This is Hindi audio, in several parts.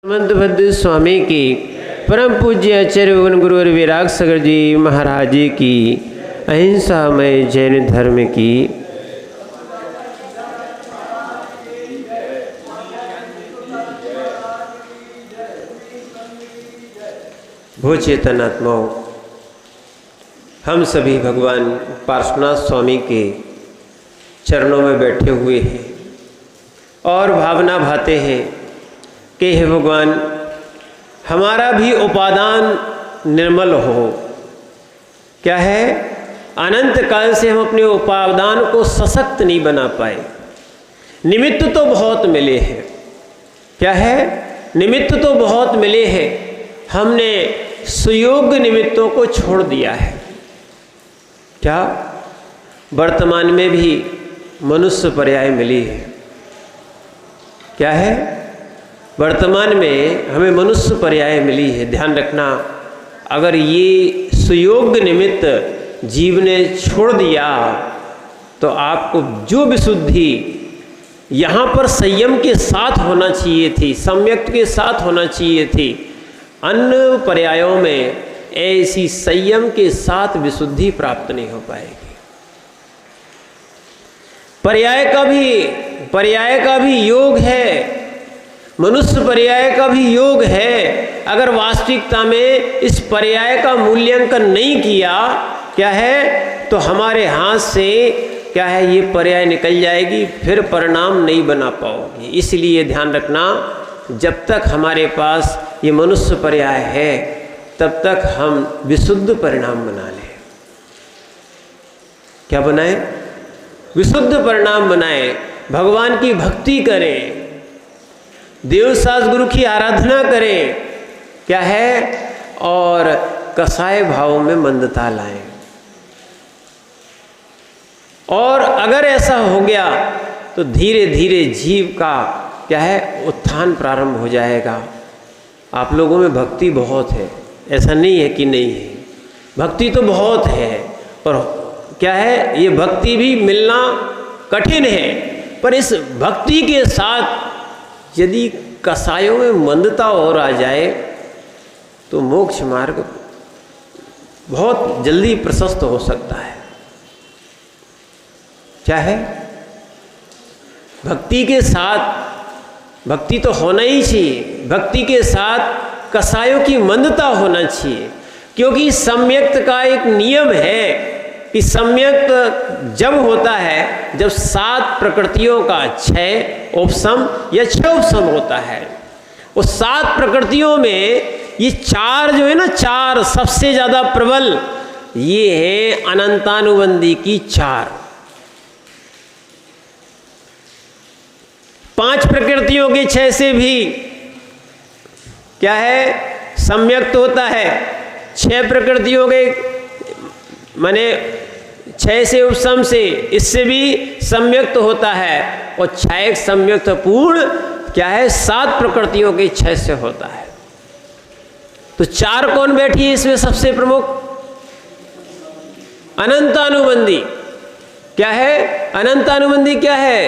मंदभद्र स्वामी की, परम पूज्य आचार्य भगवान गुरुवर विराग सागर जी महाराज जी की, अहिंसामय जैन धर्म की। भो चेतनात्माओं, हम सभी भगवान पार्श्वनाथ स्वामी के चरणों में बैठे हुए हैं और भावना भाते हैं कि हे भगवान, हमारा भी उपादान निर्मल हो। क्या है, अनंत काल से हम अपने उपादान को सशक्त नहीं बना पाए। निमित्त तो बहुत मिले हैं, क्या है, निमित्त तो बहुत मिले हैं, हमने सुयोग्य निमित्तों को छोड़ दिया है। क्या वर्तमान में भी मनुष्य पर्याय मिली है? क्या है, वर्तमान में हमें मनुष्य पर्याय मिली है। ध्यान रखना, अगर ये सुयोग्य निमित्त जीव ने छोड़ दिया तो आपको जो विशुद्धि यहाँ पर संयम के साथ होना चाहिए थी, सम्यक के साथ होना चाहिए थी, अन्य पर्यायों में ऐसी संयम के साथ विशुद्धि प्राप्त नहीं हो पाएगी। पर्याय का भी योग है, मनुष्य पर्याय का भी योग है। अगर वास्तविकता में इस पर्याय का मूल्यांकन नहीं किया, क्या है, तो हमारे हाथ से क्या है, ये पर्याय निकल जाएगी, फिर परिणाम नहीं बना पाओगे। इसलिए ध्यान रखना, जब तक हमारे पास ये मनुष्य पर्याय है तब तक हम विशुद्ध परिणाम बना लें। क्या बनाए? विशुद्ध परिणाम बनाए, भगवान की भक्ति करें, देव सास गुरु की आराधना करें, क्या है, और कसाय भाव में मंदता लाएं। और अगर ऐसा हो गया तो धीरे धीरे जीव का क्या है, उत्थान प्रारंभ हो जाएगा। आप लोगों में भक्ति बहुत है, ऐसा नहीं है कि नहीं है, भक्ति तो बहुत है, और क्या है, ये भक्ति भी मिलना कठिन है। पर इस भक्ति के साथ यदि कसायों में मंदता और आ जाए तो मोक्ष मार्ग बहुत जल्दी प्रशस्त हो सकता है। क्या है, भक्ति के साथ, भक्ति तो होना ही चाहिए, भक्ति के साथ कसायों की मंदता होना चाहिए। क्योंकि सम्यक्त का एक नियम है कि सम्यक्त जब होता है जब 7 प्रकृतियों का 6 उपशम या 6 उपशम होता है। वो 7 प्रकृतियों में ये 4 जो है ना, 4 सबसे ज्यादा प्रबल, ये है अनंतानुबंधी की 4। 5 प्रकृतियों के 6 से भी क्या है, सम्यक्त होता है। 6 प्रकृतियों के माने 6 से उपशम से, इससे भी सम्यक्त होता है। और 6 सम्यक्त पूर्ण क्या है, 7 प्रकृतियों के 6 से होता है। तो 4 कौन बैठी है इसमें सबसे प्रमुख? अनंतानुबंधी। क्या है, अनंतानुबंधी क्या है?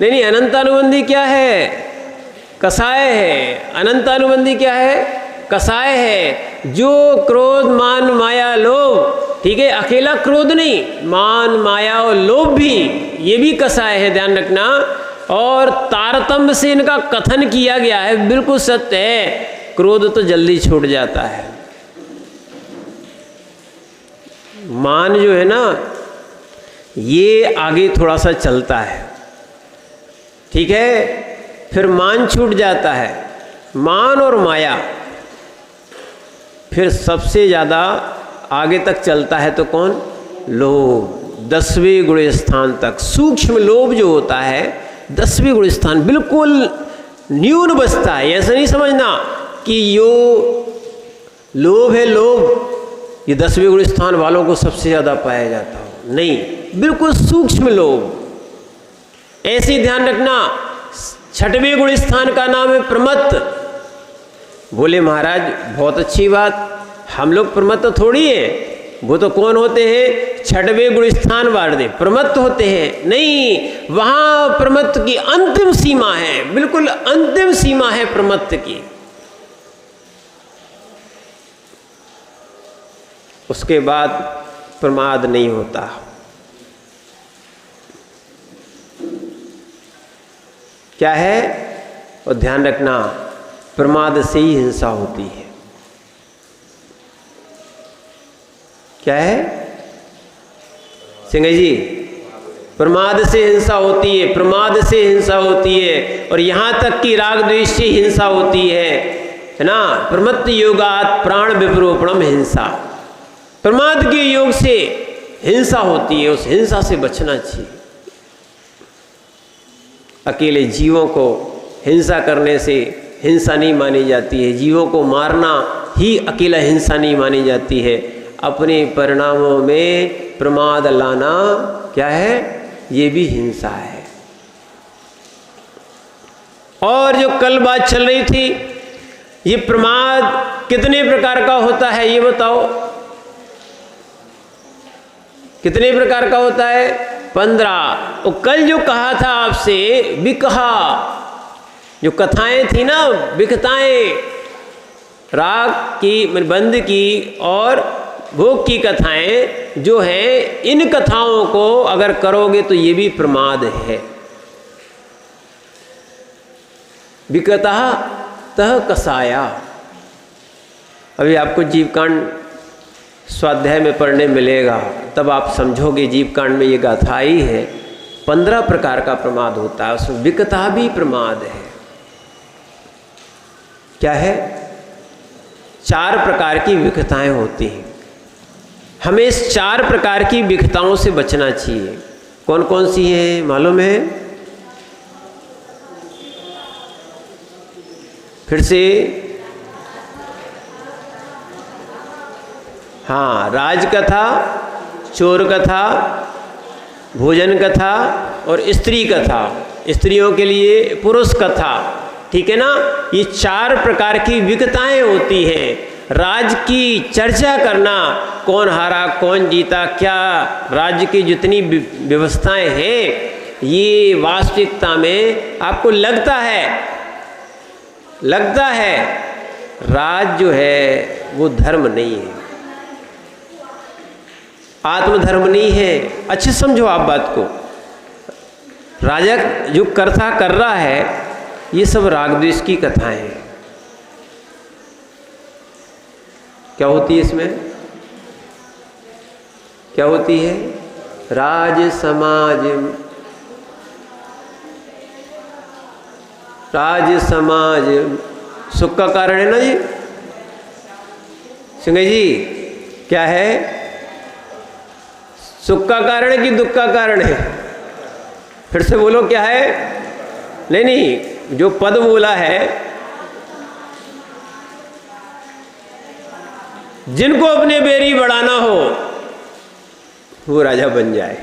नहीं, अनंतानुबंधी क्या है? कसाय है। अनंतानुबंधी क्या है? कसाय है। जो क्रोध मान माया लोभ, ठीक है, अकेला क्रोध नहीं, मान माया और लोभ भी, ये भी कसाय है, ध्यान रखना। और तारतम्य से इनका कथन किया गया है, बिल्कुल सत्य है। क्रोध तो जल्दी छूट जाता है, मान जो है ना, ये आगे थोड़ा सा चलता है, ठीक है, फिर मान छूट जाता है, मान और माया। फिर सबसे ज़्यादा आगे तक चलता है तो कौन? लोभ, 10वें गुण स्थान तक। सूक्ष्म लोभ जो होता है 10वें गुण स्थान, बिल्कुल न्यून बचता है। ऐसा नहीं समझना कि यो लोभ है, लोभ ये 10वें गुण स्थान वालों को सबसे ज़्यादा पाया जाता हो, नहीं, बिल्कुल सूक्ष्म लोभ। ऐसे ध्यान रखना, 6वें गुण स्थान का नाम है प्रमत्त। बोले महाराज बहुत अच्छी बात, हम लोग प्रमत्त थोड़ी है, वो तो कौन होते हैं? छठवें गुण स्थान वाले प्रमत्त होते हैं। नहीं, वहां प्रमत्त की अंतिम सीमा है, बिल्कुल अंतिम सीमा है प्रमत्त की। उसके बाद प्रमाद नहीं होता। क्या है? और ध्यान रखना, प्रमाद से ही हिंसा होती है। क्या है सिंह जी? प्रमाद से हिंसा होती है, प्रमाद से हिंसा होती है। और यहां तक कि राग द्वेष से हिंसा होती है ना। प्रमत्त योगात् प्राण विप्रोपणम हिंसा, प्रमाद के योग से हिंसा होती है, उस हिंसा से बचना चाहिए। अकेले जीवों को हिंसा करने से हिंसा नहीं मानी जाती है, जीवों को मारना ही अकेला हिंसा नहीं मानी जाती है। अपने परिणामों में प्रमाद लाना क्या है? ये भी हिंसा है। और जो कल बात चल रही थी, ये प्रमाद कितने प्रकार का होता है ये बताओ? कितने प्रकार का होता है? 15। और कल जो कहा था आपसे विकहा, जो कथाएं थी ना, विकताएं, राग की, बंद की और भोग की कथाएं जो हैं, इन कथाओं को अगर करोगे तो ये भी प्रमाद है। विकता तह कसाया। अभी आपको जीवकांड स्वाध्याय में पढ़ने मिलेगा, तब आप समझोगे जीवकांड में ये गाथा ही है। 15 प्रकार का प्रमाद होता है, उसमें विकता भी प्रमाद है। क्या है? 4 प्रकार की विकताएं होती हैं। हमें इस 4 प्रकार की विकताओं से बचना चाहिए। कौन कौन सी है मालूम है? फिर से, हाँ, राजकथा, चोर कथा, भोजन कथा और स्त्री कथा। स्त्रियों के लिए पुरुष कथा, ठीक है ना। ये 4 प्रकार की विकताएं होती हैं। राज की चर्चा करना, कौन हारा कौन जीता, क्या राज्य की जितनी व्यवस्थाएं हैं, ये वास्तविकता में आपको लगता है राज जो है वो धर्म नहीं है, आत्मधर्म नहीं है। अच्छे समझो आप बात को। राजा जो कर्ता कर रहा है, ये सब राग द्वेष की कथाएं हैं। क्या होती है इसमें? क्या होती है? राज समाज, राज समाज सुख का कारण है ना जी सिंह जी? क्या है? सुख का कारण है कि दुख का कारण है? फिर से बोलो, क्या है? नहीं, जो पद बोला है, जिनको अपने बेरी बढ़ाना हो वो राजा बन जाए।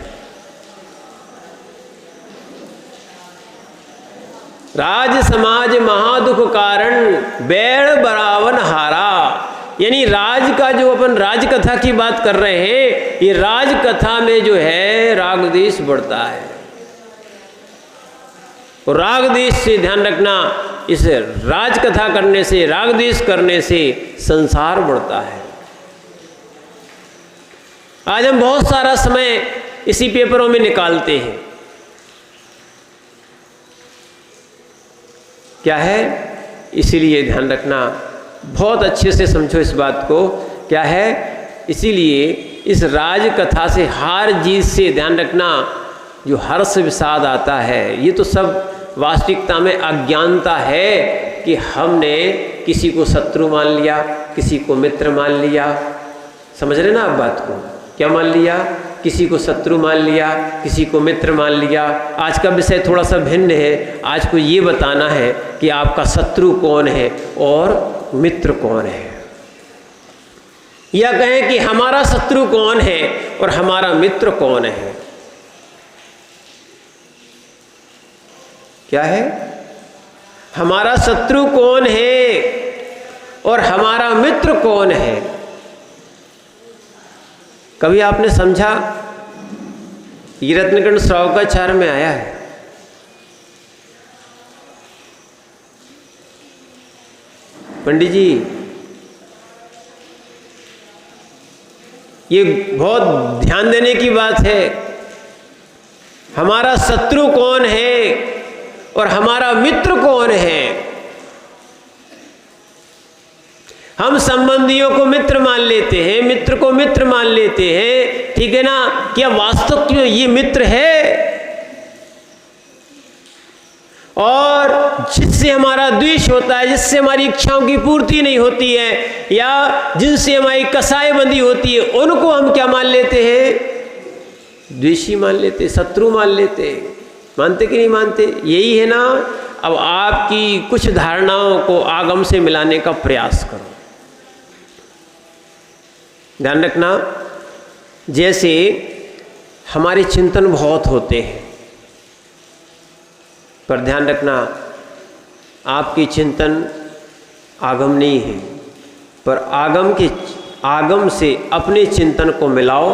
राज समाज महादुख कारण बैर बरावन हारा। यानी राज का जो अपन राज कथा की बात कर रहे हैं, ये राज कथा में जो है राग द्वेष बढ़ता है। और राग द्वेष से ध्यान रखना, इस राज कथा करने से, राग द्वेष करने से संसार बढ़ता है। आज हम बहुत सारा समय इसी पेपरों में निकालते हैं। क्या है? इसीलिए ध्यान रखना, बहुत अच्छे से समझो इस बात को। क्या है? इसीलिए इस राज कथा से, हार जीत से ध्यान रखना, जो हर्ष विषाद आता है, ये तो सब वास्तविकता में अज्ञानता है कि हमने किसी को शत्रु मान लिया, किसी को मित्र मान लिया। समझ रहे ना आप बात को? क्या मान लिया? किसी को शत्रु मान लिया, किसी को मित्र मान लिया। आज का विषय थोड़ा सा भिन्न है। आज को ये बताना है कि आपका शत्रु कौन है और मित्र कौन है, या कहें कि हमारा शत्रु कौन है और हमारा मित्र कौन है। क्या है? हमारा शत्रु कौन है और हमारा मित्र कौन है। कभी आपने समझा? ये रत्नखंड श्रावकाचार्य में आया है। पंडित जी, ये बहुत ध्यान देने की बात है। हमारा शत्रु कौन है और हमारा मित्र कौन है? हम संबंधियों को मित्र मान लेते हैं, मित्र को मित्र मान लेते हैं, ठीक है ना? क्या वास्तव में ये मित्र है? और जिससे हमारा द्वेष होता है, जिससे हमारी इच्छाओं की पूर्ति नहीं होती है, या जिनसे हमारी कसाई बंदी होती है, उनको हम क्या मान लेते हैं? द्वेषी मान लेते, शत्रु मान लेते। मानते कि नहीं मानते? यही है ना। अब आपकी कुछ धारणाओं को आगम से मिलाने का प्रयास करो। ध्यान रखना, जैसे हमारे चिंतन बहुत होते हैं, पर ध्यान रखना आपकी चिंतन आगम नहीं है, पर आगम से अपने चिंतन को मिलाओ।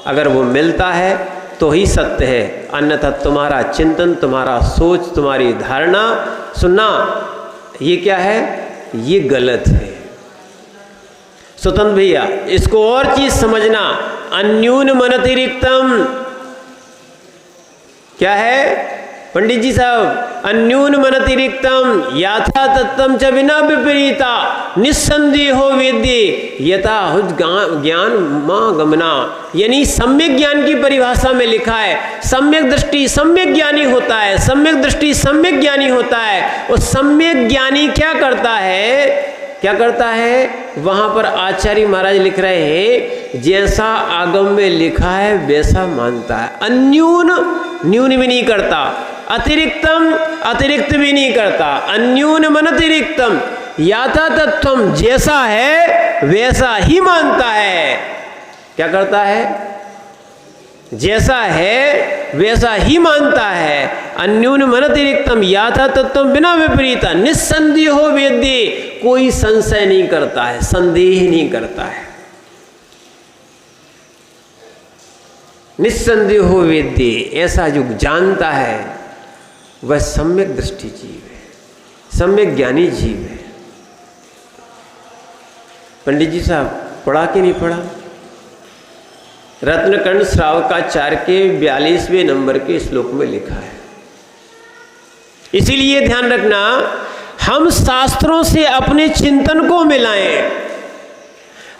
अगर वो मिलता है तो ही सत्य है, अन्यथा तुम्हारा चिंतन, तुम्हारा सोच, तुम्हारी धारणा, सुनना, ये क्या है? ये गलत है। स्वतंत्र भैया, इसको और चीज समझना, अन्यून मनतिरिक्तम क्या है पंडित जी साहब? अन्यून मनतिरिक्तम याथा तत्तम च विना विपरीता निस्संदेहो वेद्ये यथा हुज ज्ञान मां गमना। यानी सम्यक ज्ञान की परिभाषा में लिखा है, सम्यक दृष्टि सम्यक ज्ञानी होता है, सम्यक दृष्टि सम्यक ज्ञानी होता है। और सम्यक ज्ञानी क्या करता है? क्या करता है? वहां पर आचार्य महाराज लिख रहे हैं, जैसा आगम में लिखा है वैसा मानता है। अन्यून, न्यून भी नहीं करता, अतिरिक्तम, अतिरिक्त भी नहीं करता। अन्यून मन अतिरिक्तम याथा तत्वम, जैसा है वैसा ही मानता है। क्या करता है? जैसा है वैसा ही मानता है। अन्यून मन अतिरिक्तम याथा तत्वम बिना विपरीता निस्संदेहो वेद्ये, कोई संशय नहीं करता है, संदेह नहीं करता है। निस्संदेहो वेद्ये, ऐसा जो जानता है वह सम्यक दृष्टि जीव है, सम्यक ज्ञानी जीव है। पंडित जी साहब, पढ़ा कि नहीं पढ़ा? रत्नखंड श्रावकाचार्य के 42वें नंबर के श्लोक में लिखा है। इसीलिए ध्यान रखना, हम शास्त्रों से अपने चिंतन को मिलाएं।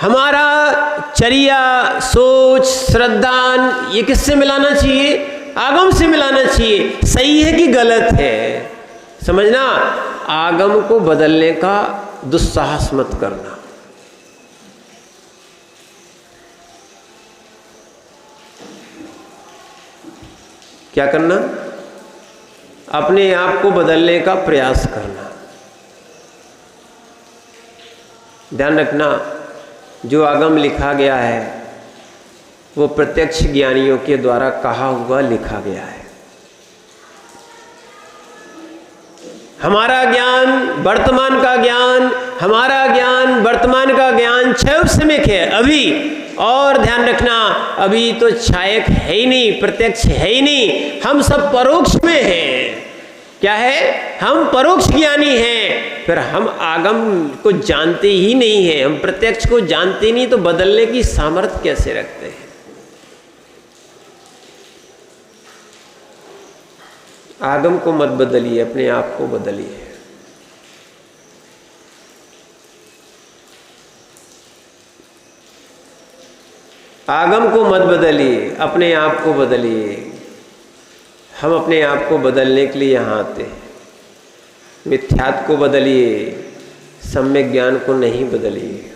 हमारा चर्या, सोच, श्रद्धान, ये किससे मिलाना चाहिए? आगम से मिलाना चाहिए। सही है कि गलत है? समझना, आगम को बदलने का दुस्साहस मत करना। क्या करना? अपने आप को बदलने का प्रयास करना। ध्यान रखना, जो आगम लिखा गया है वो प्रत्यक्ष ज्ञानियों के द्वारा कहा हुआ लिखा गया है। हमारा ज्ञान, वर्तमान का ज्ञान, हमारा ज्ञान, वर्तमान का ज्ञान क्षयमिक है अभी। और ध्यान रखना, अभी तो छायक है ही नहीं, प्रत्यक्ष है ही नहीं, हम सब परोक्ष में हैं। क्या है? हम परोक्ष ज्ञानी हैं। फिर हम आगम को जानते ही नहीं हैं, हम प्रत्यक्ष को जानते नहीं, तो बदलने की सामर्थ्य कैसे रखते हैं? आगम को मत बदलिए, अपने आप को बदलिए। आगम को मत बदलिए, अपने आप को बदलिए। हम अपने आप को बदलने के लिए यहाँ आते हैं। मिथ्यात्व को बदलिए, सम्यक ज्ञान को नहीं बदलिए।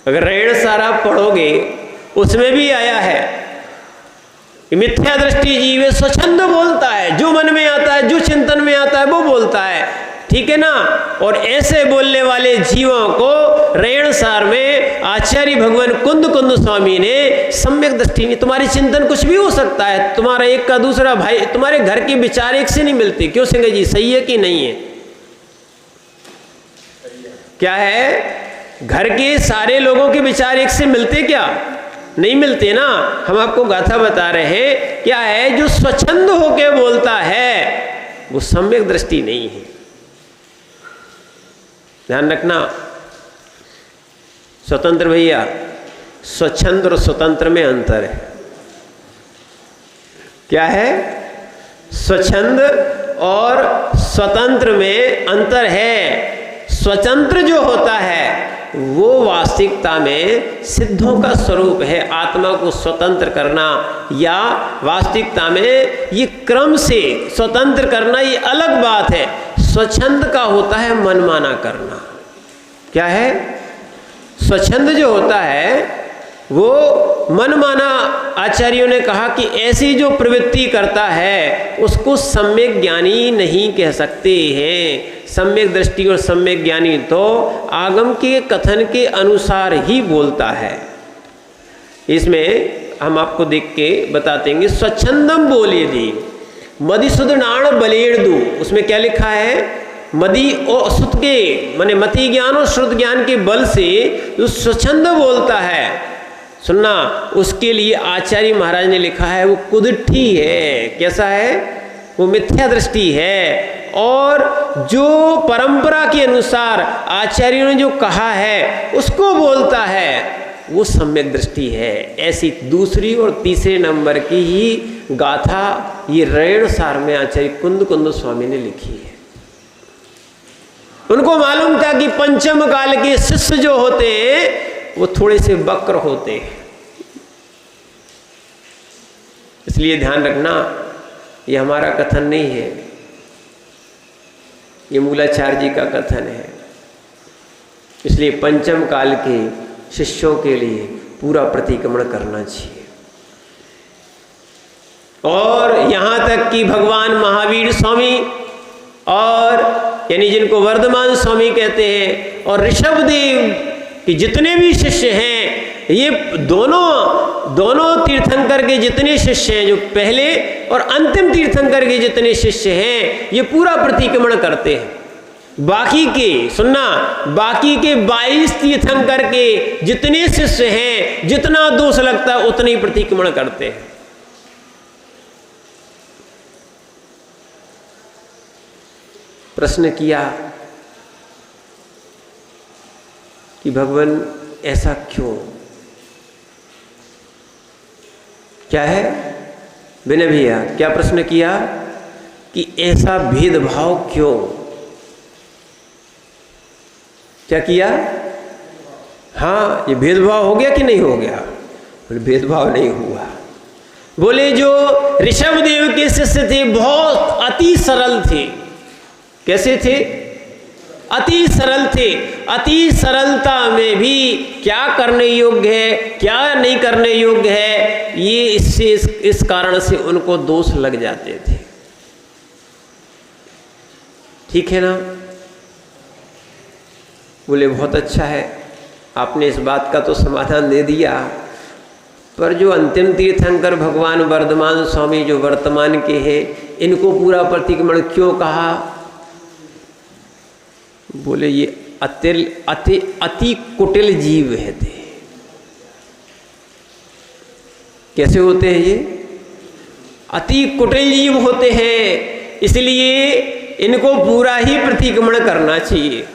अगर ऋण सारा पढ़ोगे उसमें भी आया है कि मिथ्या दृष्टि जीव स्वच्छंद बोलता है, जो मन में आता है, जो चिंतन में आता है वो बोलता है। ठीक है ना? और ऐसे बोलने वाले जीवों को रेणसार में आचार्य भगवान कुंद स्वामी ने सम्यक दृष्टि नहीं। तुम्हारी चिंतन कुछ भी हो सकता है, तुम्हारा एक का दूसरा भाई, तुम्हारे घर के विचार एक से नहीं मिलते। क्यों सिंह जी, सही है कि नहीं है? क्या है? घर के सारे लोगों के विचार एक से मिलते क्या? नहीं मिलते ना। हम आपको गाथा बता रहे हैं, क्या है जो स्वच्छंद होके बोलता है वो सम्यक दृष्टि नहीं है। ध्यान रखना, स्वतंत्र भैया, स्वच्छंद और स्वतंत्र में अंतर है। क्या है? स्वच्छंद और स्वतंत्र में अंतर है। स्वतंत्र जो होता है वो वास्तविकता में सिद्धों का स्वरूप है, आत्मा को स्वतंत्र करना, या वास्तविकता में ये क्रम से स्वतंत्र करना ये अलग बात है। स्वच्छंद का होता है मनमाना करना। क्या है? स्वच्छंद जो होता है वो मनमाना, आचार्यों ने कहा कि ऐसी जो प्रवृत्ति करता है उसको सम्यक ज्ञानी नहीं कह सकते हैं। सम्यक दृष्टि और सम्यक ज्ञानी तो आगम के कथन के अनुसार ही बोलता है। इसमें हम आपको देख के बताते हैं, स्वच्छंदम बोले दी मदिसुदनाण बलेड़दू, उसमें क्या लिखा है? मदि और सुत के माने मति ज्ञान और श्रुत ज्ञान के बल से जो स्वच्छंद बोलता है, सुनना, उसके लिए आचार्य महाराज ने लिखा है वो कुदठी है। कैसा है? वो मिथ्या दृष्टि है। और जो परंपरा के अनुसार आचार्यों ने जो कहा है उसको बोलता है वो सम्यक दृष्टि है। ऐसी दूसरी और तीसरे नंबर की ही गाथा ये रेण सार में आचार्य कुंद स्वामी ने लिखी है। उनको मालूम था कि पंचम काल के शिष्य जो होते हैं वो थोड़े से वक्र होते हैं। इसलिए ध्यान रखना, ये हमारा कथन नहीं है, ये मूलाचार्य जी का कथन है। इसलिए पंचम काल के शिष्यों के लिए पूरा प्रतिक्रमण करना चाहिए। और यहां तक कि भगवान महावीर स्वामी और यानी जिनको वर्धमान स्वामी कहते हैं और ऋषभदेव कि जितने भी शिष्य हैं, ये दोनों तीर्थंकर के जितने शिष्य हैं, जो पहले और अंतिम तीर्थंकर के जितने शिष्य हैं, ये पूरा प्रतिक्रमण करते हैं। बाकी के सुनना, बाकी के 22 तीर्थंकर के जितने शिष्य हैं, जितना दोष लगता है उतने ही प्रतिक्रमण करते हैं। प्रश्न किया कि भगवान ऐसा क्यों? क्या है विनय भैया, क्या प्रश्न किया कि ऐसा भेदभाव क्यों? क्या किया? हाँ, ये भेदभाव हो गया कि नहीं हो गया? बोले भेदभाव नहीं हुआ। बोले जो ऋषभदेव के शिष्य थे बहुत अति सरल थे। कैसे थे? अति सरल थे। अति सरलता में भी क्या करने योग्य है, क्या नहीं करने योग्य है, ये इस कारण से उनको दोष लग जाते थे। ठीक है ना? बोले बहुत अच्छा है, आपने इस बात का तो समाधान दे दिया, पर जो अंतिम तीर्थंकर भगवान वर्धमान स्वामी जो वर्तमान के हैं, इनको पूरा प्रतिक्रमण क्यों कहा? बोले ये अति कुटिल जीव है थे। कैसे होते हैं ये? अति कुटिल जीव होते हैं, इसलिए इनको पूरा ही प्रतिक्रमण करना चाहिए।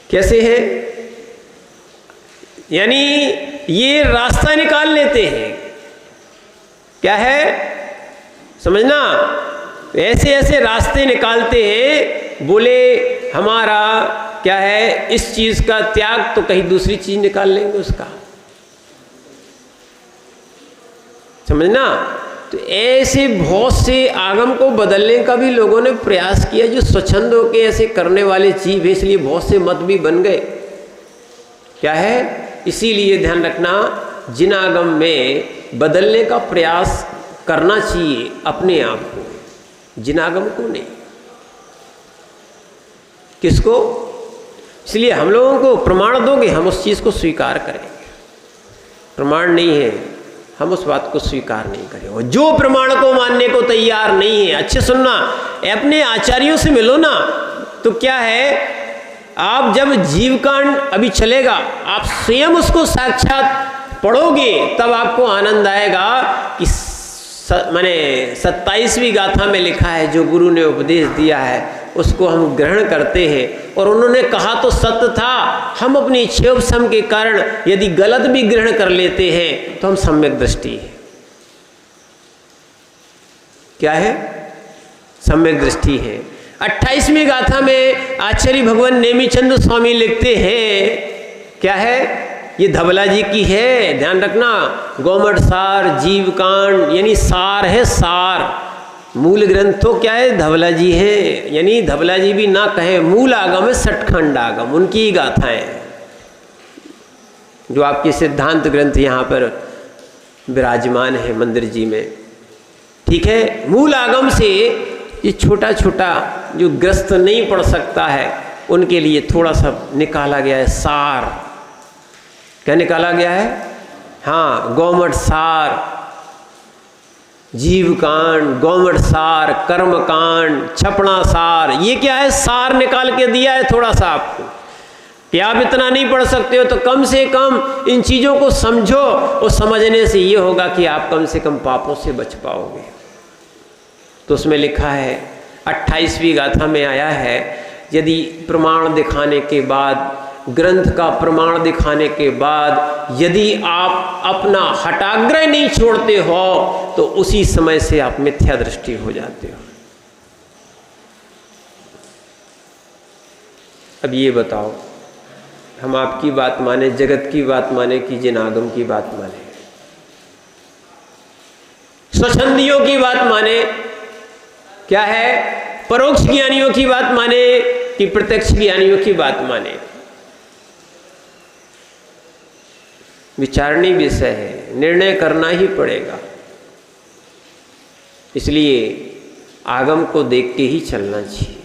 कैसे है? यानी ये रास्ता निकाल लेते हैं। क्या है? समझना, ऐसे ऐसे रास्ते निकालते हैं। बोले हमारा क्या है, इस चीज का त्याग, तो कहीं दूसरी चीज निकाल लेंगे उसका। समझना, तो ऐसे बहुत से आगम को बदलने का भी लोगों ने प्रयास किया, जो स्वच्छंद होके ऐसे करने वाले चीज है, इसलिए बहुत से मत भी बन गए। क्या है? इसीलिए ध्यान रखना, जिन आगम में बदलने का प्रयास करना चाहिए अपने आप को, जिन आगम को नहीं। किसको? इसलिए हम लोगों को प्रमाण दोगे, हम उस चीज को स्वीकार करेंगे। प्रमाण नहीं है, हम उस बात को स्वीकार नहीं करेंगे। जो प्रमाण को मानने को तैयार नहीं है, अच्छे सुनना, अपने आचार्यों से मिलो ना, तो क्या है, आप जब जीवकांड अभी चलेगा, आप स्वयं उसको साक्षात पढ़ोगे तब आपको आनंद आएगा कि माने 27वीं गाथा में लिखा है जो गुरु ने उपदेश दिया है उसको हम ग्रहण करते हैं। और उन्होंने कहा तो सत्य था, हम अपनी इच्छेपसम के कारण यदि गलत भी ग्रहण कर लेते हैं तो हम सम्यक दृष्टि है। क्या है? सम्यक दृष्टि है। 28वीं गाथा में आचार्य भगवान नेमिचंद स्वामी लिखते हैं, क्या है? ये धवला जी की है, ध्यान रखना। गौमठ सार, जीवकांड यानी सार है, सार। मूल ग्रंथ तो क्या है? धवला जी है, यानी धवला जी भी ना कहे, मूल आगम है सठखंड आगम, उनकी ही गाथाएं जो आपके सिद्धांत ग्रंथ यहाँ पर विराजमान है मंदिर जी में। ठीक है, मूल आगम से ये छोटा छोटा जो ग्रस्त नहीं पढ़ सकता है उनके लिए थोड़ा सा निकाला गया है सार। क्या निकाला गया है? हाँ, गौमठ सार, जीवकांड, गौमठ सार, कर्मकांड, छपना सार, ये क्या है? सार निकाल के दिया है थोड़ा सा आपको कि आप इतना नहीं पढ़ सकते हो तो कम से कम इन चीज़ों को समझो, और समझने से ये होगा कि आप कम से कम पापों से बच पाओगे। तो उसमें लिखा है 28वीं गाथा में आया है, यदि प्रमाण दिखाने के बाद, ग्रंथ का प्रमाण दिखाने के बाद यदि आप अपना हठाग्रह नहीं छोड़ते हो तो उसी समय से आप मिथ्या दृष्टि हो जाते हो। अब ये बताओ, हम आपकी बात माने, जगत की बात माने कि जिन आगम की बात माने, स्वच्छंदियों की बात माने, क्या है? परोक्ष ज्ञानियों की बात माने कि प्रत्यक्ष ज्ञानियों की बात माने? विचारणीय विषय है, निर्णय करना ही पड़ेगा। इसलिए आगम को देख के ही चलना चाहिए।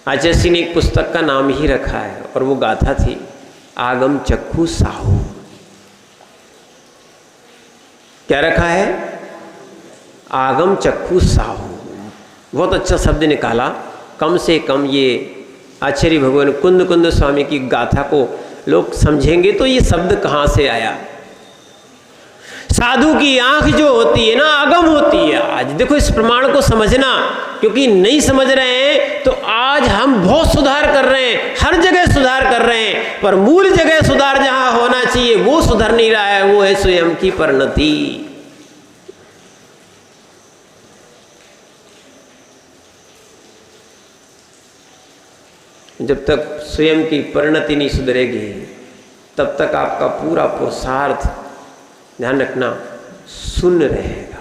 आचार्य सिंह ने एक पुस्तक का नाम ही रखा है और वो गाथा थी आगम चक्षु साहू। क्या रखा है? आगम चक्षु साहू। बहुत अच्छा शब्द निकाला। कम से कम ये आचार्य भगवान कुंद कुंद स्वामी की गाथा को लोग समझेंगे तो ये शब्द कहाँ से आया। साधु की आंख जो होती है ना, आगम होती है। आज देखो इस प्रमाण को समझना, क्योंकि नहीं समझ रहे हैं तो आज हम बहुत सुधार कर रहे हैं, हर जगह सुधार कर रहे हैं, पर मूल जगह सुधार जहां होना चाहिए वो सुधर नहीं रहा है। वो है स्वयं की परिणति। जब तक स्वयं की परिणति नहीं सुधरेगी तब तक आपका पूरा पुरुषार्थ, ध्यान रखना, शून्य रहेगा।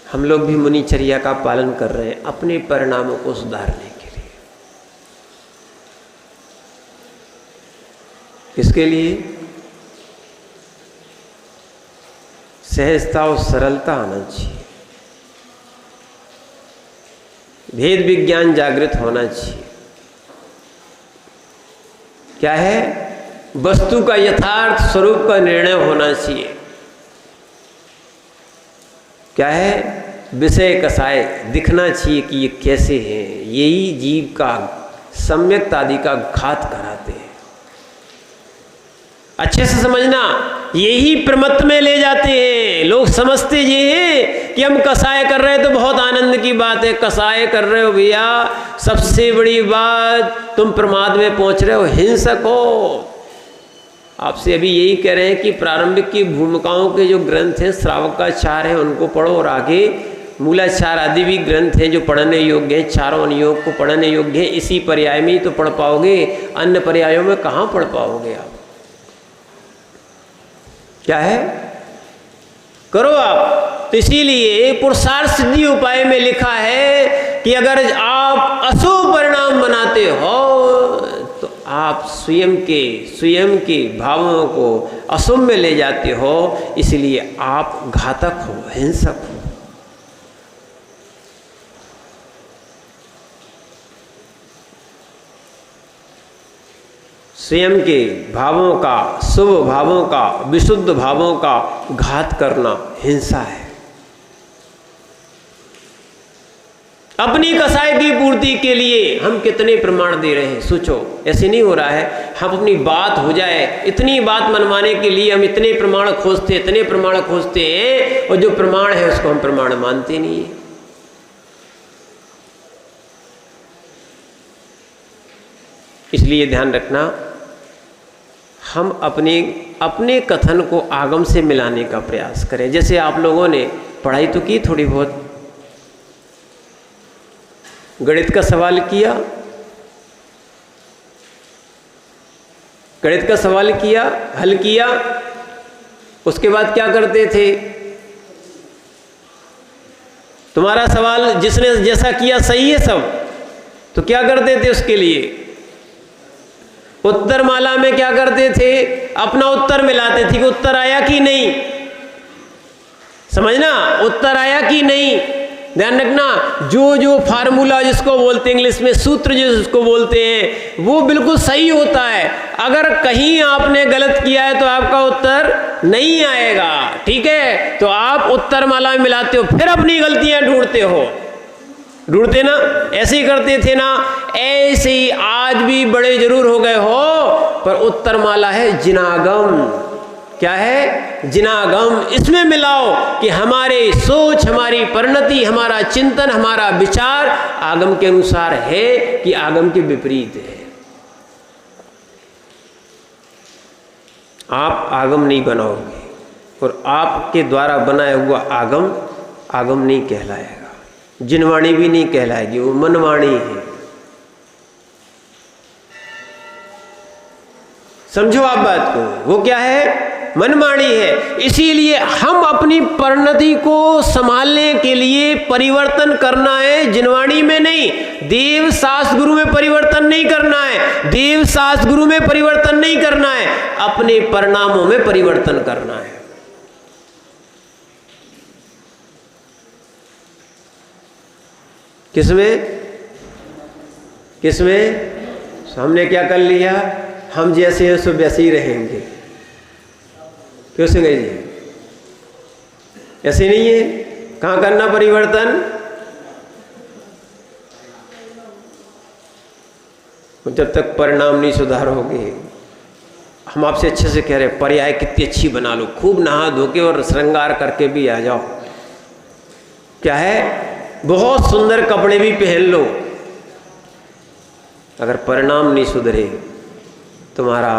हम लोग भी मुनिचर्या का पालन कर रहे हैं अपने परिणामों को सुधारने के लिए। किसके लिए? सहजता और सरलता आना चाहिए, भेद विज्ञान जागृत होना चाहिए। क्या है? वस्तु का यथार्थ स्वरूप का निर्णय होना चाहिए। क्या है? विषय कसाय दिखना चाहिए कि ये कैसे हैं। यही जीव का सम्यक्ता आदि का घात कराते हैं। अच्छे से समझना, यही प्रमत्त में ले जाते हैं। लोग समझते ये हैं कि हम कसाय कर रहे हैं तो बहुत आनंद की बात है। कसाय कर रहे हो भैया, सबसे बड़ी बात तुम प्रमाद में पहुंच रहे हो, हिंसक हो। आपसे अभी यही कह रहे हैं कि प्रारंभिक की भूमिकाओं के जो ग्रंथ हैं, श्रावकाचार हैं, उनको पढ़ो, और आगे मूलाचार आदि भी ग्रंथ हैं जो पढ़ने योग्य हैं। चारों अनुयोग को पढ़ने योग्य हैं। इसी पर्याय में ही तो पढ़ पाओगे, अन्य पर्यायों में कहाँ पढ़ पाओगे आप। क्या है? करो आप। तो इसीलिए पुरुषार्थ सिद्धि उपाय में लिखा है कि अगर आप अशुभ परिणाम बनाते हो तो आप स्वयं के भावों को अशुभ में ले जाते हो। इसलिए आप घातक हो, हिंसक हो। स्वयं के भावों का, शुभ भावों का, विशुद्ध भावों का घात करना हिंसा है। अपनी कसाई की पूर्ति के लिए हम कितने प्रमाण दे रहे हैं, सोचो। ऐसे नहीं हो रहा है हम अपनी बात हो जाए, इतनी बात मनवाने के लिए हम इतने प्रमाण खोजते हैं, और जो प्रमाण है उसको हम प्रमाण मानते नहीं है। इसलिए ध्यान रखना, हम अपने कथन को आगम से मिलाने का प्रयास करें। जैसे आप लोगों ने पढ़ाई तो की थोड़ी बहुत, गणित का सवाल किया, हल किया, उसके बाद क्या करते थे? तुम्हारा सवाल जिसने जैसा किया सही है सब, तो क्या करते थे उसके लिए? उत्तरमाला में क्या करते थे? अपना उत्तर मिलाते थे कि उत्तर आया कि नहीं, समझना, उत्तर आया कि नहीं। ध्यान रखना, जो फार्मूला जिसको बोलते हैं इंग्लिश में, सूत्र जिसको बोलते हैं, वो बिल्कुल सही होता है। अगर कहीं आपने गलत किया है तो आपका उत्तर नहीं आएगा, ठीक है? तो आप उत्तरमाला में मिलाते हो, फिर अपनी गलतियां ढूंढते ना, ऐसे ही करते थे ना। ऐसे ही आज भी बड़े जरूर हो गए हो, पर उत्तरमाला है जिनागम। क्या है? जिनागम। इसमें मिलाओ कि हमारे सोच, हमारी परिणति, हमारा चिंतन, हमारा विचार आगम के अनुसार है कि आगम के विपरीत है। आप आगम नहीं बनाओगे, और आपके द्वारा बनाया हुआ आगम नहीं कहलाएगा, जिनवाणी भी नहीं कहलाएगी, वो मनवाणी है। समझो आप बात को, वो क्या है? मनमानी है। इसीलिए हम अपनी परिणति को संभालने के लिए परिवर्तन करना है, जिनवाणी में नहीं। देव शास्त्र गुरु में परिवर्तन नहीं करना है, देव शास्त्र गुरु में परिवर्तन नहीं करना है, अपने परिणामों में परिवर्तन करना है। किसमें? हमने क्या कर लिया? हम जैसे हैं सो वैसे ही रहेंगे। क्यों से गई जी? ऐसे नहीं है। कहाँ करना परिवर्तन? जब तक परिणाम नहीं सुधारोगे। हम आपसे अच्छे से कह रहे हैं, पर्याय कितनी अच्छी बना लो, खूब नहा धो के और श्रृंगार करके भी आ जाओ। क्या है? बहुत सुंदर कपड़े भी पहन लो, अगर परिणाम नहीं सुधरे, तुम्हारा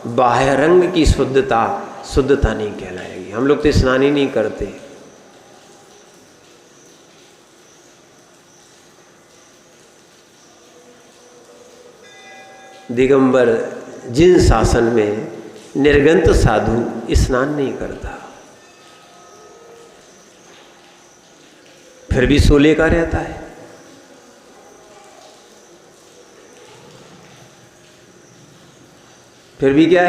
बाह्य रंग की शुद्धता नहीं कहलाएगी। हम लोग तो स्नान ही नहीं करते। दिगंबर जिन शासन में निर्गंत साधु स्नान नहीं करता, फिर भी सोले का रहता है। फिर भी क्या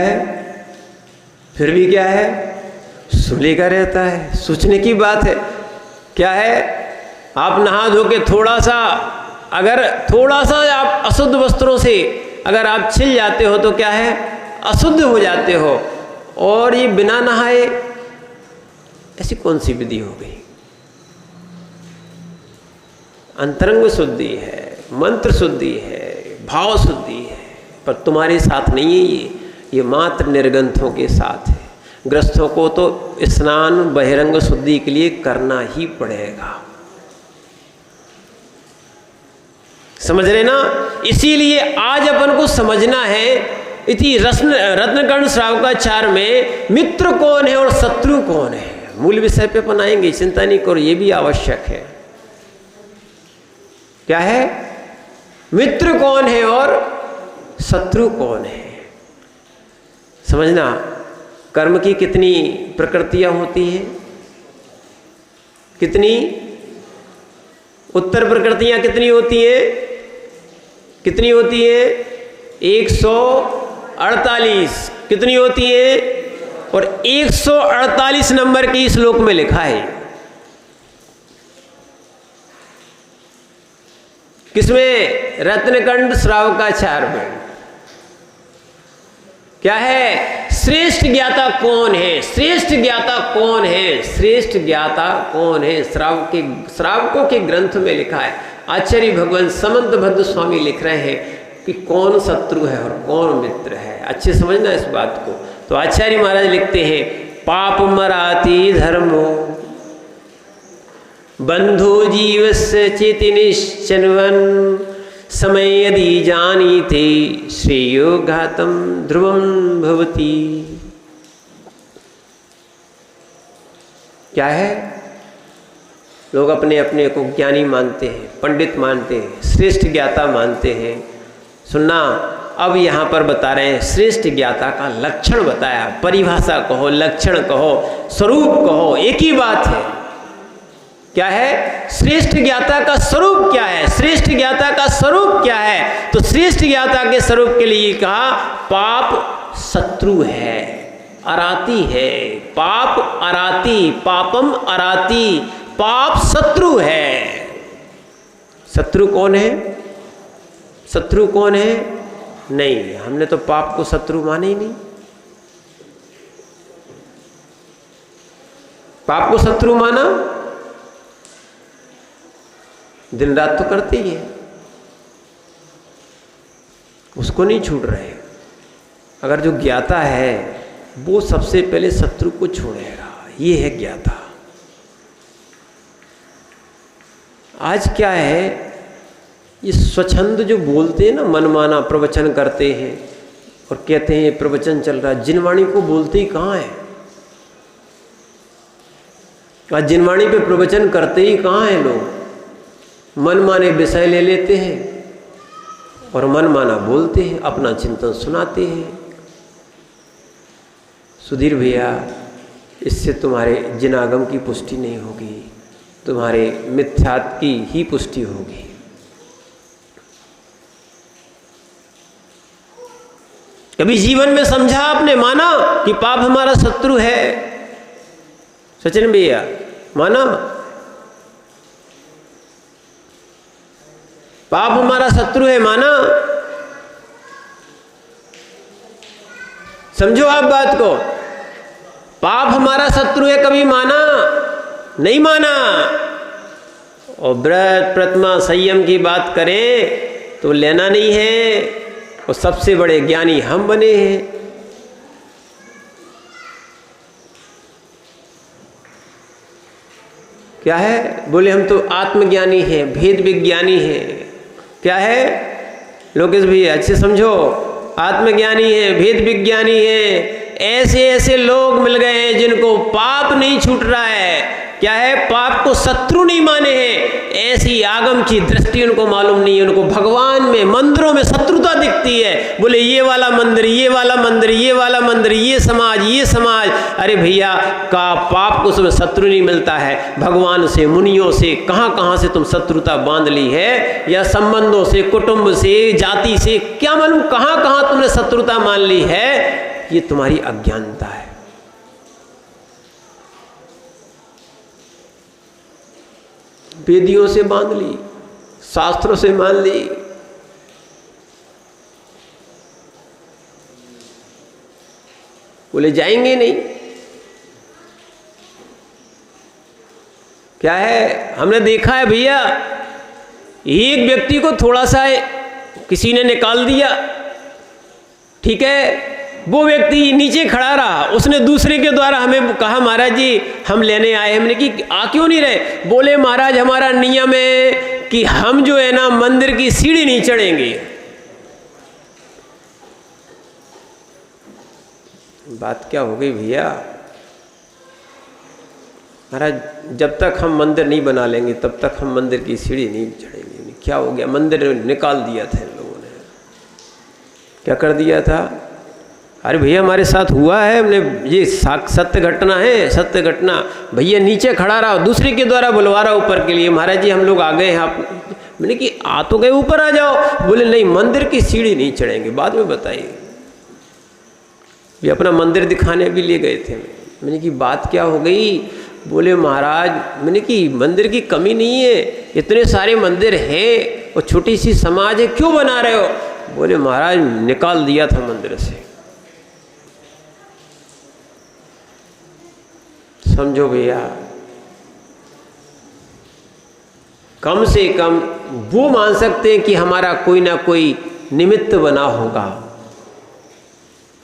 है? सोले का रहता है। सोचने की बात है। क्या है? आप नहा धो के थोड़ा सा आप अशुद्ध वस्त्रों से अगर आप छिल जाते हो तो क्या है? अशुद्ध हो जाते हो। और ये बिना नहाए, ऐसी कौन सी विधि हो गई? अंतरंग शुद्धि है, मंत्र शुद्धि है, भाव शुद्धि है, पर तुम्हारे साथ नहीं है। ये मात्र निर्गंथों के साथ है। ग्रस्थों को तो स्नान बहिरंग शुद्धि के लिए करना ही पड़ेगा। समझ रहे ना? इसीलिए आज अपन को समझना है, इति रत्नकर्ण श्रावकाचार में मित्र कौन है और शत्रु कौन है। मूल विषय पे अपन आएंगे, चिंता नहीं करो, ये भी आवश्यक है। क्या है? मित्र कौन है और शत्रु कौन है। समझना, कर्म की कितनी प्रकृतियां होती हैं? कितनी? उत्तर प्रकृतियां कितनी होती हैं? 148 कितनी होती है? और 148 नंबर के श्लोक में लिखा है। किसमें? रत्नकंड श्रावकाचार में। क्या है? श्रेष्ठ ज्ञाता कौन है? श्रेष्ठ ज्ञाता कौन है? श्रेष्ठ ज्ञाता कौन है? श्रावकों के ग्रंथ में लिखा है। आचार्य भगवान समंत भद्र स्वामी लिख रहे हैं कि कौन शत्रु है और कौन मित्र है। अच्छे समझना इस बात को। तो आचार्य महाराज लिखते हैं, पाप मराति धर्मो बंधु जीवस्य चेति निश्चन्वन समय यदि जानीते श्रेयो घातम ध्रुवम भवति। क्या है? लोग अपने अपने को ज्ञानी मानते हैं, पंडित मानते हैं, श्रेष्ठ ज्ञाता मानते हैं। सुनना, अब यहाँ पर बता रहे हैं श्रेष्ठ ज्ञाता का लक्षण बताया। परिभाषा कहो, लक्षण कहो, स्वरूप कहो, एक ही बात है। क्या है? श्रेष्ठ ज्ञाता का स्वरूप क्या है? श्रेष्ठ ज्ञाता का स्वरूप क्या है? तो श्रेष्ठ ज्ञाता के स्वरूप के लिए कहा, पाप शत्रु है, अराती है। पाप अराती, पापम अराती, पाप शत्रु है। शत्रु कौन है? शत्रु कौन है? नहीं, हमने तो पाप को शत्रु माने ही नहीं। पाप को शत्रु माना, दिन रात तो करते ही है, उसको नहीं छूट रहे। अगर जो ज्ञाता है वो सबसे पहले शत्रु को छोड़ेगा, ये है ज्ञाता। आज क्या है, ये स्वच्छंद जो बोलते हैं ना, मनमाना प्रवचन करते हैं और कहते हैं ये प्रवचन चल रहा है, जिनवाणी को बोलते ही कहाँ है? आज जिनवाणी पे प्रवचन करते ही कहाँ हैं लोग? मनमाने विषय ले लेते हैं और मनमाना बोलते हैं, अपना चिंतन सुनाते हैं। सुधीर भैया, इससे तुम्हारे जिनागम की पुष्टि नहीं होगी, तुम्हारे मिथ्यात्व की ही पुष्टि होगी। कभी जीवन में समझा आपने, माना कि पाप हमारा शत्रु है? सचिन भैया, माना पाप हमारा शत्रु है? माना? समझो आप बात को, पाप हमारा शत्रु है कभी माना? नहीं माना। और व्रत प्रतिमा संयम की बात करें तो लेना नहीं है, और सबसे बड़े ज्ञानी हम बने हैं। क्या है? बोले हम तो आत्मज्ञानी हैं, भेद विज्ञानी हैं। क्या है? लोकेश भैया अच्छे समझो, आत्मज्ञानी है, भेद विज्ञानी है। ऐसे ऐसे लोग मिल गए हैं जिनको पाप नहीं छूट रहा है। क्या है? पाप को शत्रु नहीं माने हैं। ऐसी आगम की दृष्टि उनको मालूम नहीं है। उनको भगवान में, मंदिरों में शत्रुता दिखती है। बोले ये वाला मंदिर, ये वाला मंदिर, ये वाला मंदिर, ये समाज, ये समाज। अरे भैया, का पाप को उसमें शत्रु नहीं मिलता है। भगवान से, मुनियों से, कहाँ कहाँ से तुम शत्रुता बांध ली है, या संबंधों से, कुटुंब से, जाति से, क्या मालूम कहाँ कहाँ तुमने शत्रुता मान ली है। ये तुम्हारी अज्ञानता है। वेदियों से बांध ली, शास्त्रों से मान ली। बोले जाएंगे नहीं। क्या है? हमने देखा है भैया, एक व्यक्ति को थोड़ा सा किसी ने निकाल दिया, ठीक है, वो व्यक्ति नीचे खड़ा रहा, उसने दूसरे के द्वारा हमें कहा महाराज जी हम लेने आए। हमने कि आ क्यों नहीं रहे? बोले महाराज हमारा नियम है कि हम जो है ना मंदिर की सीढ़ी नहीं चढ़ेंगे। बात क्या हो गई भैया? महाराज जब तक हम मंदिर नहीं बना लेंगे तब तक हम मंदिर की सीढ़ी नहीं चढ़ेंगे। क्या हो गया? मंदिर निकाल दिया था इन लोगों ने। क्या कर दिया था? अरे भैया हमारे साथ हुआ है, हमने ये सत्य घटना है, सत्य घटना। भैया नीचे खड़ा रहा, दूसरे के द्वारा बुलवा रहा ऊपर के लिए, महाराज जी हम लोग आ गए हैं। आप, मैंने कि आ तो गए, ऊपर आ जाओ। बोले नहीं, मंदिर की सीढ़ी नहीं चढ़ेंगे, बाद में बताइए। ये अपना मंदिर दिखाने भी ले गए थे। मैंने कि बात क्या हो गई? बोले महाराज, मैंने कि मंदिर की कमी नहीं है, इतने सारे मंदिर हैं और छोटी सी समाज है, क्यों बना रहे हो? बोले महाराज निकाल दिया था मंदिर से। समझो भैया, कम से कम वो मान सकते हैं कि हमारा कोई ना कोई निमित्त बना होगा।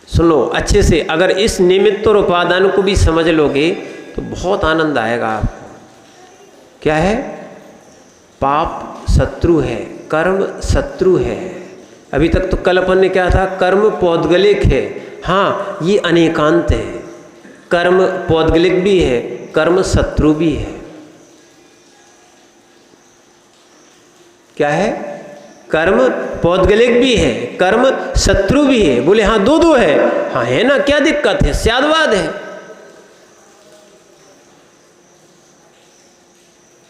सुनो अच्छे से, अगर इस निमित्त और उपादान को भी समझ लोगे तो बहुत आनंद आएगा आपको। क्या है? पाप शत्रु है, कर्म शत्रु है। अभी तक तो कल अपन ने क्या था? कर्म पौद्गलिक है। हाँ, ये अनेकांत है। कर्म पौद्गलिक भी है, कर्म शत्रु भी है। क्या है? कर्म पौद्गलिक भी है, कर्म शत्रु भी है। बोले हाँ, दो दो है। हाँ है ना, क्या दिक्कत है? स्यादवाद है।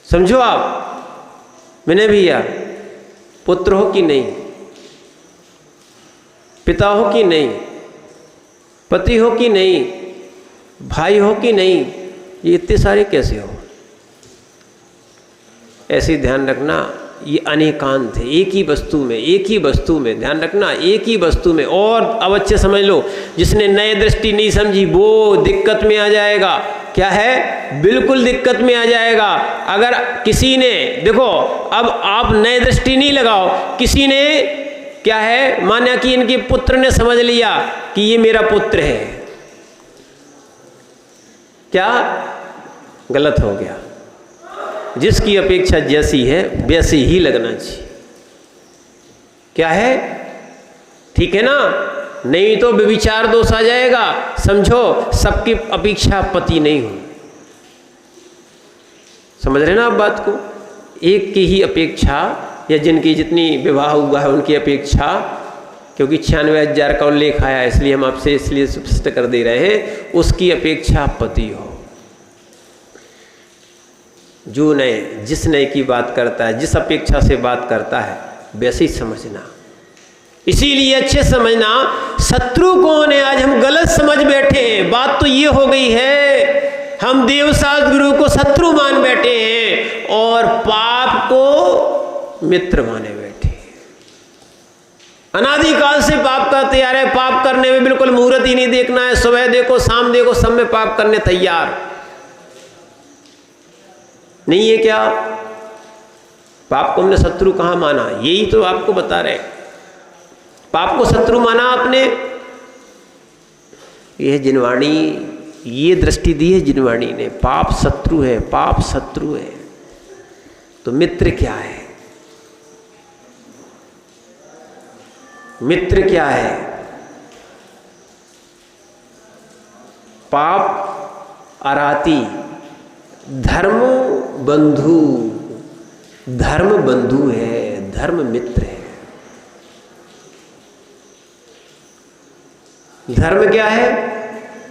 समझो आप। मैंने भैया, पुत्र हो कि नहीं, पिता हो कि नहीं, पति हो कि नहीं, भाई हो कि नहीं, ये इतने सारे कैसे हो? ऐसे ध्यान रखना, ये अनेकांत है। एक ही वस्तु में, एक ही वस्तु में, ध्यान रखना, एक ही वस्तु में। और अब अच्छे समझ लो, जिसने नए दृष्टि नहीं समझी वो दिक्कत में आ जाएगा। क्या है? बिल्कुल दिक्कत में आ जाएगा। अगर किसी ने, देखो अब आप नए दृष्टि नहीं लगाओ, किसी ने क्या है माना कि इनके पुत्र ने समझ लिया कि ये मेरा पुत्र है, क्या गलत हो गया? जिसकी अपेक्षा जैसी है वैसी ही लगना चाहिए। क्या है? ठीक है ना? नहीं तो व्यभिचार दोष आ जाएगा। समझो, सबकी अपेक्षा पति नहीं हो। समझ रहे ना आप बात को? एक की ही अपेक्षा, या जिनकी जितनी विवाह हुआ है उनकी अपेक्षा, क्योंकि 96,000 का उल्लेख आया इसलिए हम आपसे इसलिए स्पष्ट कर दे रहे हैं, उसकी अपेक्षा पति हो। जो नए, जिस नए की बात करता है, जिस अपेक्षा से बात करता है, वैसे ही समझना। इसीलिए अच्छे समझना, शत्रु कौन है? आज हम गलत समझ बैठे हैं। बात तो ये हो गई है, हम देवशास्त्र गुरु को शत्रु मान बैठे हैं और पाप को मित्र माने बैठे हैं। अनादिकाल से पाप करते आ रहे। पाप करने में बिल्कुल मुहूर्त ही नहीं देखना है। सुबह देखो, शाम देखो, सब में पाप करने तैयार नहीं है। क्या पाप को हमने शत्रु कहाँ माना? यही तो आपको बता रहे। पाप को शत्रु माना आपने। यह जिनवाणी, ये दृष्टि दी है जिनवाणी ने। पाप शत्रु है, पाप शत्रु है। तो मित्र क्या है? मित्र क्या है? पाप अराती, धर्म बंधु। धर्म बंधु है, धर्म मित्र है। धर्म क्या है?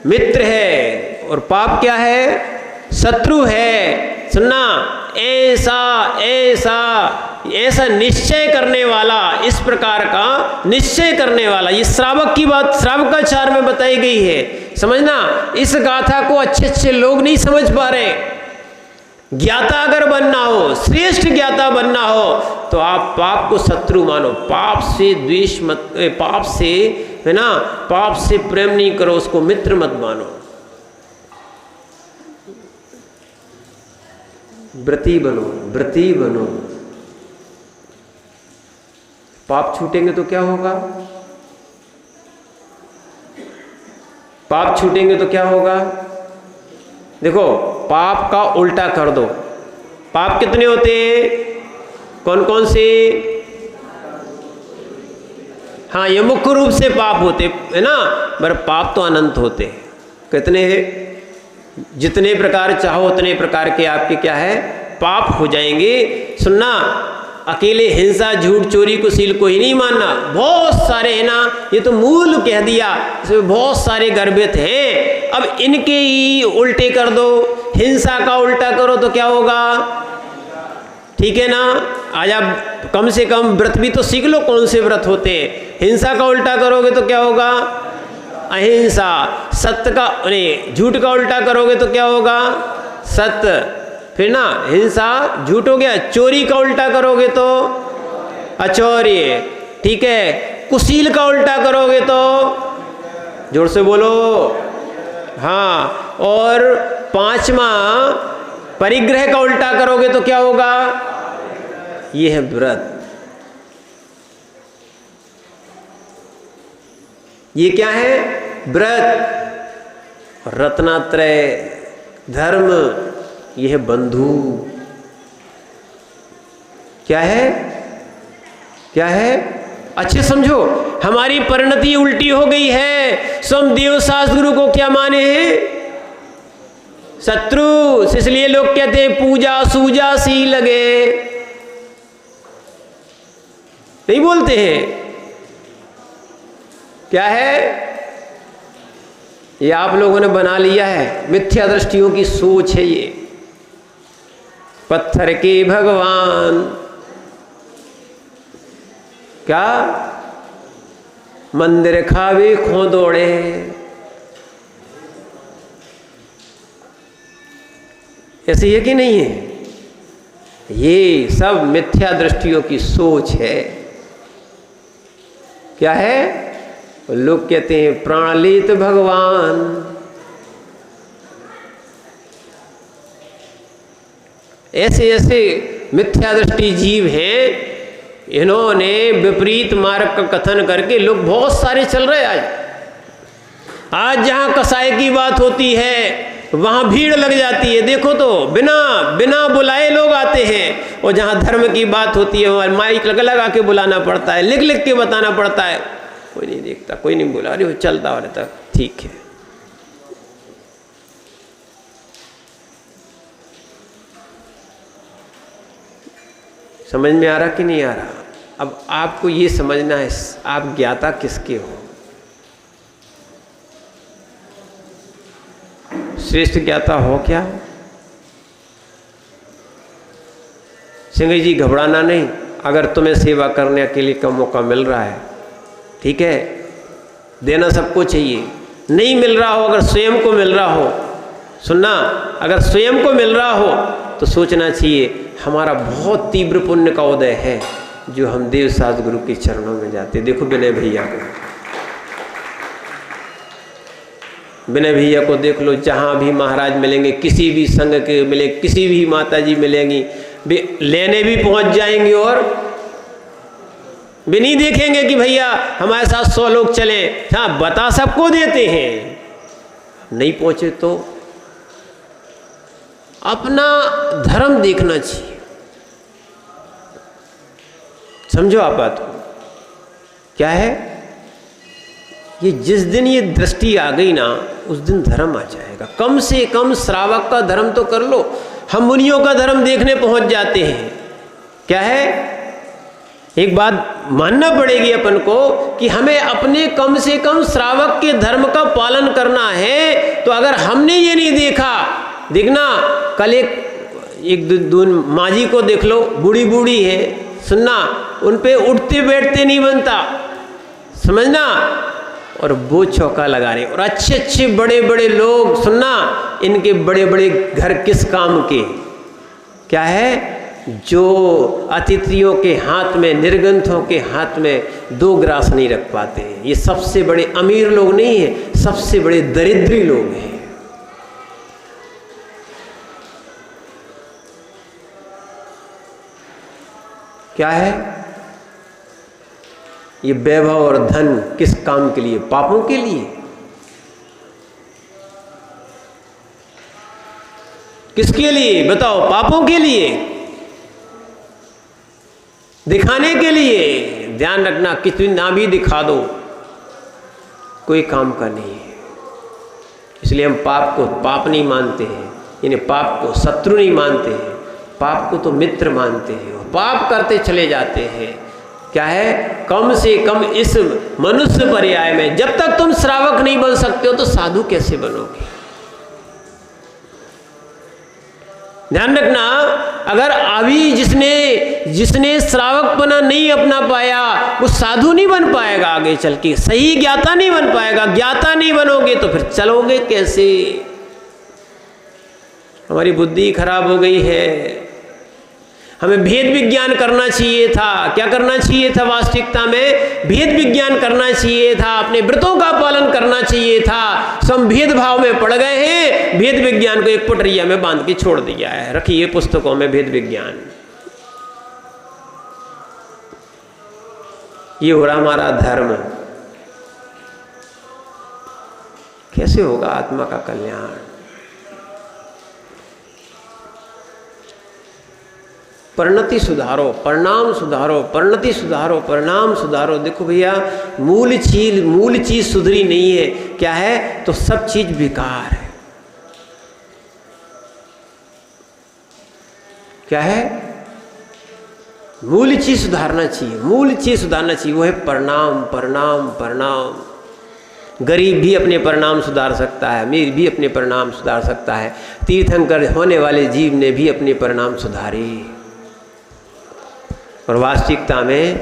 मित्र है। और पाप क्या है? शत्रु है। सुनना, ऐसा ऐसा ऐसा निश्चय करने वाला, इस प्रकार का निश्चय करने वाला, ये श्रावक की बात श्रावकाचार में बताई गई है। समझना, इस गाथा को अच्छे अच्छे लोग नहीं समझ पा रहे। ज्ञाता अगर बनना हो, श्रेष्ठ ज्ञाता बनना हो, तो आप पाप को शत्रु मानो। पाप से द्वेष मत, पाप से, है ना, पाप से प्रेम नहीं करो, उसको मित्र मत मानो। व्रती बनो, व्रती बनो। पाप छूटेंगे तो क्या होगा? पाप छूटेंगे तो क्या होगा? देखो, पाप का उल्टा कर दो। पाप कितने होते हैं? कौन कौन से? हाँ, ये मुख्य रूप से पाप होते है ना, पर पाप तो अनंत होते हैं। कितने हैं? जितने प्रकार चाहो उतने प्रकार के आपके क्या है? पाप हो जाएंगे। सुनना, अकेले हिंसा, झूठ, चोरी, कुशील को ही नहीं मानना। बहुत सारे है ना, ये तो मूल कह दिया, इसमें बहुत सारे गर्भित हैं। अब इनके ही उल्टे कर दो। हिंसा का उल्टा करो तो क्या होगा? ठीक है ना? आज आप कम से कम व्रत भी तो सीख लो, कौन से व्रत होते हैं। हिंसा का उल्टा करोगे तो क्या होगा? अहिंसा। सत्य का, नहीं, झूठ का उल्टा करोगे तो क्या होगा? सत्य। फिर ना, हिंसा झूठ हो गया। चोरी का उल्टा करोगे तो अचौर्य। ठीक है। कुशील का उल्टा करोगे तो, जोर से बोलो, हाँ। और पांचवा, परिग्रह का उल्टा करोगे तो क्या होगा? ये है व्रत। ये क्या है? व्रत। रत्नात्रय धर्म, ये है बंधु। क्या है? क्या है? अच्छे समझो, हमारी परिणति उल्टी हो गई है। हम देव शास्त्र गुरु को क्या माने हैं? शत्रु। इसलिए लोग कहते हैं पूजा सूजा सी लगे, नहीं बोलते हैं। क्या है? ये आप लोगों ने बना लिया है, मिथ्या दृष्टियों की सोच है ये। पत्थर के भगवान, क्या मंदिर खावे खोदोड़े। ऐसे है कि नहीं है? ये सब मिथ्या दृष्टियों की सोच है। क्या है? लोग कहते हैं प्राणलित भगवान। ऐसे ऐसे मिथ्या दृष्टि जीव हैं, इन्होंने विपरीत मार्ग का कथन करके लोग बहुत सारे चल रहे हैं। आज जहां कसाई की बात होती है वहां भीड़ लग जाती है। देखो तो बिना बिना बुलाए लोग आते हैं, और जहां धर्म की बात होती है वहां माइक लगा के बुलाना पड़ता है, लिख लिख के बताना पड़ता है। कोई नहीं देखता, कोई नहीं बुला, अरे वो चलता रहता, ठीक है। समझ में आ रहा कि नहीं आ रहा? अब आपको ये समझना है आप ज्ञाता किसके हो। श्रेष्ठ ज्ञाता हो क्या? सिंह जी घबराना नहीं, अगर तुम्हें सेवा करने के लिए का मौका मिल रहा है, ठीक है, देना सबको चाहिए। नहीं मिल रहा हो, अगर स्वयं को मिल रहा हो, सुनना, अगर स्वयं को मिल रहा हो तो सोचना चाहिए हमारा बहुत तीव्र पुण्य का उदय है जो हम देव शास्त्र गुरु के चरणों में जाते। देखो विनय भैया को, विनय भैया को देख लो, जहाँ भी महाराज मिलेंगे, किसी भी संघ के मिले, किसी भी माता जी मिलेंगी, लेने भी पहुँच जाएंगे और भी नहीं देखेंगे कि भैया हमारे साथ 100 लोग चले। हाँ, बता सबको देते हैं, नहीं पहुँचे तो अपना धर्म देखना चाहिए। समझो आप बात को, क्या है? ये जिस दिन ये दृष्टि आ गई ना, उस दिन धर्म आ जाएगा। कम से कम श्रावक का धर्म तो कर लो। हम मुनियों का धर्म देखने पहुंच जाते हैं। क्या है? एक बात मानना पड़ेगी अपन को कि हमें अपने कम से कम श्रावक के धर्म का पालन करना है। तो अगर हमने ये नहीं देखा, देखना कल एक दून माजी को देख लो, बूढ़ी बूढ़ी है, सुनना, उन पे उठते बैठते नहीं बनता, समझना, और वो चौका लगा रहे। और अच्छे अच्छे बड़े बड़े लोग, सुनना, इनके बड़े बड़े घर किस काम के? क्या है? जो अतिथियों के हाथ में, निर्गंथों के हाथ में 2 ग्रास नहीं रख पाते हैं। ये सबसे बड़े अमीर लोग नहीं है, सबसे बड़े दरिद्री लोग हैं। क्या है? ये वैभव और धन किस काम के लिए? पापों के लिए। किसके लिए बताओ? पापों के लिए, दिखाने के लिए। ध्यान रखना, किसी ना भी दिखा दो, कोई काम का नहीं है। इसलिए हम पाप को पाप नहीं मानते हैं, यानी पाप को शत्रु नहीं मानते हैं, पाप को तो मित्र मानते हैं। पाप करते चले जाते हैं। क्या है? कम से कम इस मनुष्य पर्याय में जब तक तुम श्रावक नहीं बन सकते हो तो साधु कैसे बनोगे? ध्यान रखना, अगर अभी जिसने श्रावकपना नहीं अपना पाया वो साधु नहीं बन पाएगा, आगे चल के सही ज्ञाता नहीं बन पाएगा। ज्ञाता नहीं बनोगे तो फिर चलोगे कैसे? हमारी बुद्धि खराब हो गई है। हमें भेद विज्ञान करना चाहिए था। क्या करना चाहिए था? वास्तविकता में भेद विज्ञान करना चाहिए था, अपने व्रतों का पालन करना चाहिए था। सब भेदभाव में पड़ गए हैं, भेद विज्ञान को एक पटरिया में बांध के छोड़ दिया है। रखिए पुस्तकों में भेद विज्ञान। ये हो रहा हमारा धर्म। कैसे होगा आत्मा का कल्याण? परिणति सुधारो, परिणाम सुधारो, परिणति सुधारो, परिणाम सुधारो। देखो भैया, मूल चीज सुधरी नहीं है। क्या है? तो सब चीज बेकार है। क्या है? मूल चीज सुधारना चाहिए, मूल चीज सुधारना चाहिए। वो है परिणाम, परिणाम, परिणाम। गरीब भी अपने परिणाम सुधार सकता है, अमीर भी अपने परिणाम सुधार सकता है। तीर्थंकर होने वाले जीव ने भी अपने परिणाम सुधारे। और वास्तविकता में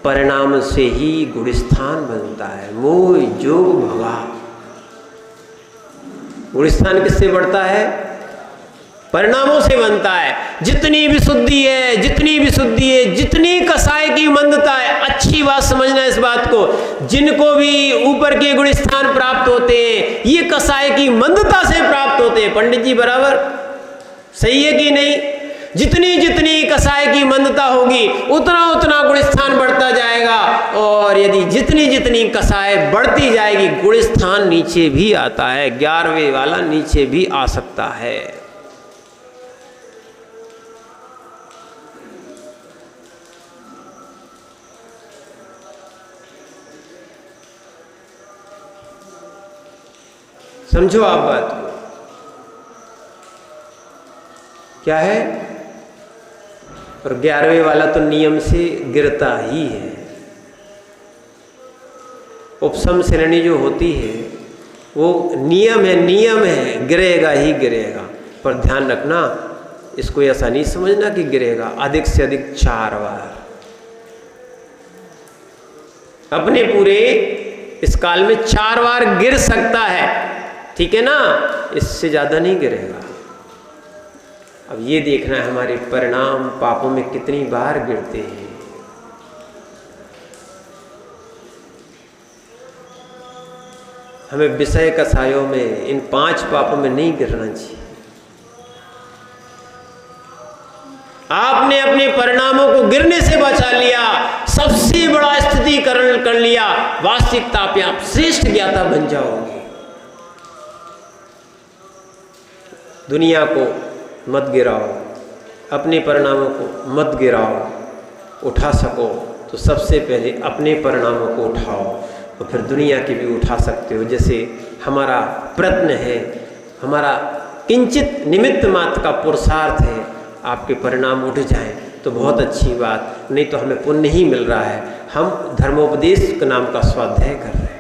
परिणाम से ही गुणस्थान बनता है। मोह जोग भगा। गुणस्थान किससे बढ़ता है? परिणामों से बनता है। जितनी विशुद्धि है, जितनी विशुद्धि है, जितनी कसाय की मंदता है, अच्छी बात समझना इस बात को, जिनको भी ऊपर के गुणस्थान प्राप्त होते हैं ये कसाय की मंदता से प्राप्त होते हैं। पंडित जी बराबर सही है कि नहीं? जितनी जितनी कसाय की मंदता होगी उतना उतना गुणस्थान बढ़ता जाएगा। और यदि जितनी जितनी कसाय बढ़ती जाएगी गुणस्थान नीचे भी आता है। 11वें वाला नीचे भी आ सकता है। समझो आप बात को। क्या है? और 11वें वाला तो नियम से गिरता ही है। उपसम श्रेणी जो होती है वो नियम है, नियम है, गिरेगा ही गिरेगा। पर ध्यान रखना, इसको ऐसा नहीं समझना कि गिरेगा। अधिक से अधिक 4 बार अपने पूरे इस काल में 4 बार गिर सकता है। ठीक है ना? इससे ज्यादा नहीं गिरेगा। अब ये देखना है हमारे परिणाम पापों में कितनी बार गिरते हैं। हमें विषय कसायों में, इन 5 पापों में नहीं गिरना चाहिए। आपने अपने परिणामों को गिरने से बचा लिया, सबसे बड़ा स्थितिकरण कर लिया। वास्तविकता पे आप श्रेष्ठ ज्ञाता बन जाओगे। दुनिया को मत गिराओ, अपने परिणामों को मत गिराओ। उठा सको तो सबसे पहले अपने परिणामों को उठाओ और फिर दुनिया के भी उठा सकते हो। जैसे हमारा प्रयत्न है, हमारा किंचित निमित्त मात्र का पुरुषार्थ है, आपके परिणाम उठ जाएं तो बहुत अच्छी बात। नहीं तो हमें पुण्य ही मिल रहा है, हम धर्मोपदेश के नाम का स्वाध्याय कर रहे हैं।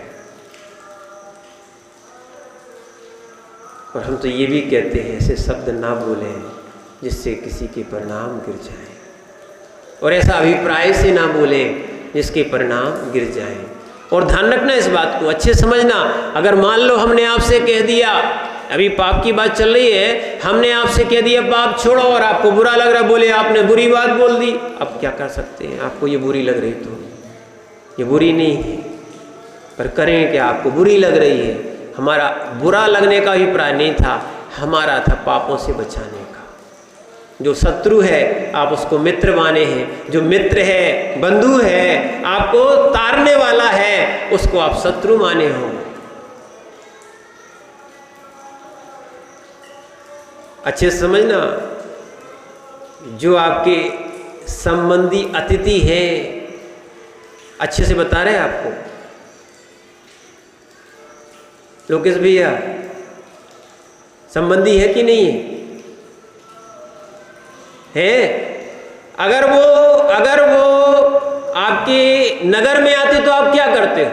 और हम तो ये भी कहते हैं ऐसे शब्द ना बोलें जिससे किसी के परिणाम गिर जाएं, और ऐसा अभिप्राय से ना बोलें जिसके परिणाम गिर जाएं। और ध्यान रखना इस बात को, अच्छे समझना। अगर मान लो हमने आपसे कह दिया, अभी पाप की बात चल रही है, हमने आपसे कह दिया पाप छोड़ो और आपको बुरा लग रहा, बोले आपने बुरी बात बोल दी। अब क्या कर सकते हैं? आपको ये बुरी लग रही तो ये बुरी नहीं है, पर करें क्या? आपको बुरी लग रही है। हमारा बुरा लगने का अभिप्राय नहीं था, हमारा था पापों से बचाने का। जो शत्रु है आप उसको मित्र माने हैं, जो मित्र है, बंधु है, आपको तारने वाला है, उसको आप शत्रु माने हो। अच्छे से समझना, जो आपके संबंधी अतिथि हैं, अच्छे से बता रहे हैं आपको लोकेश भैया, संबंधी है कि नहीं है? अगर वो आपके नगर में आते तो आप क्या करते हो?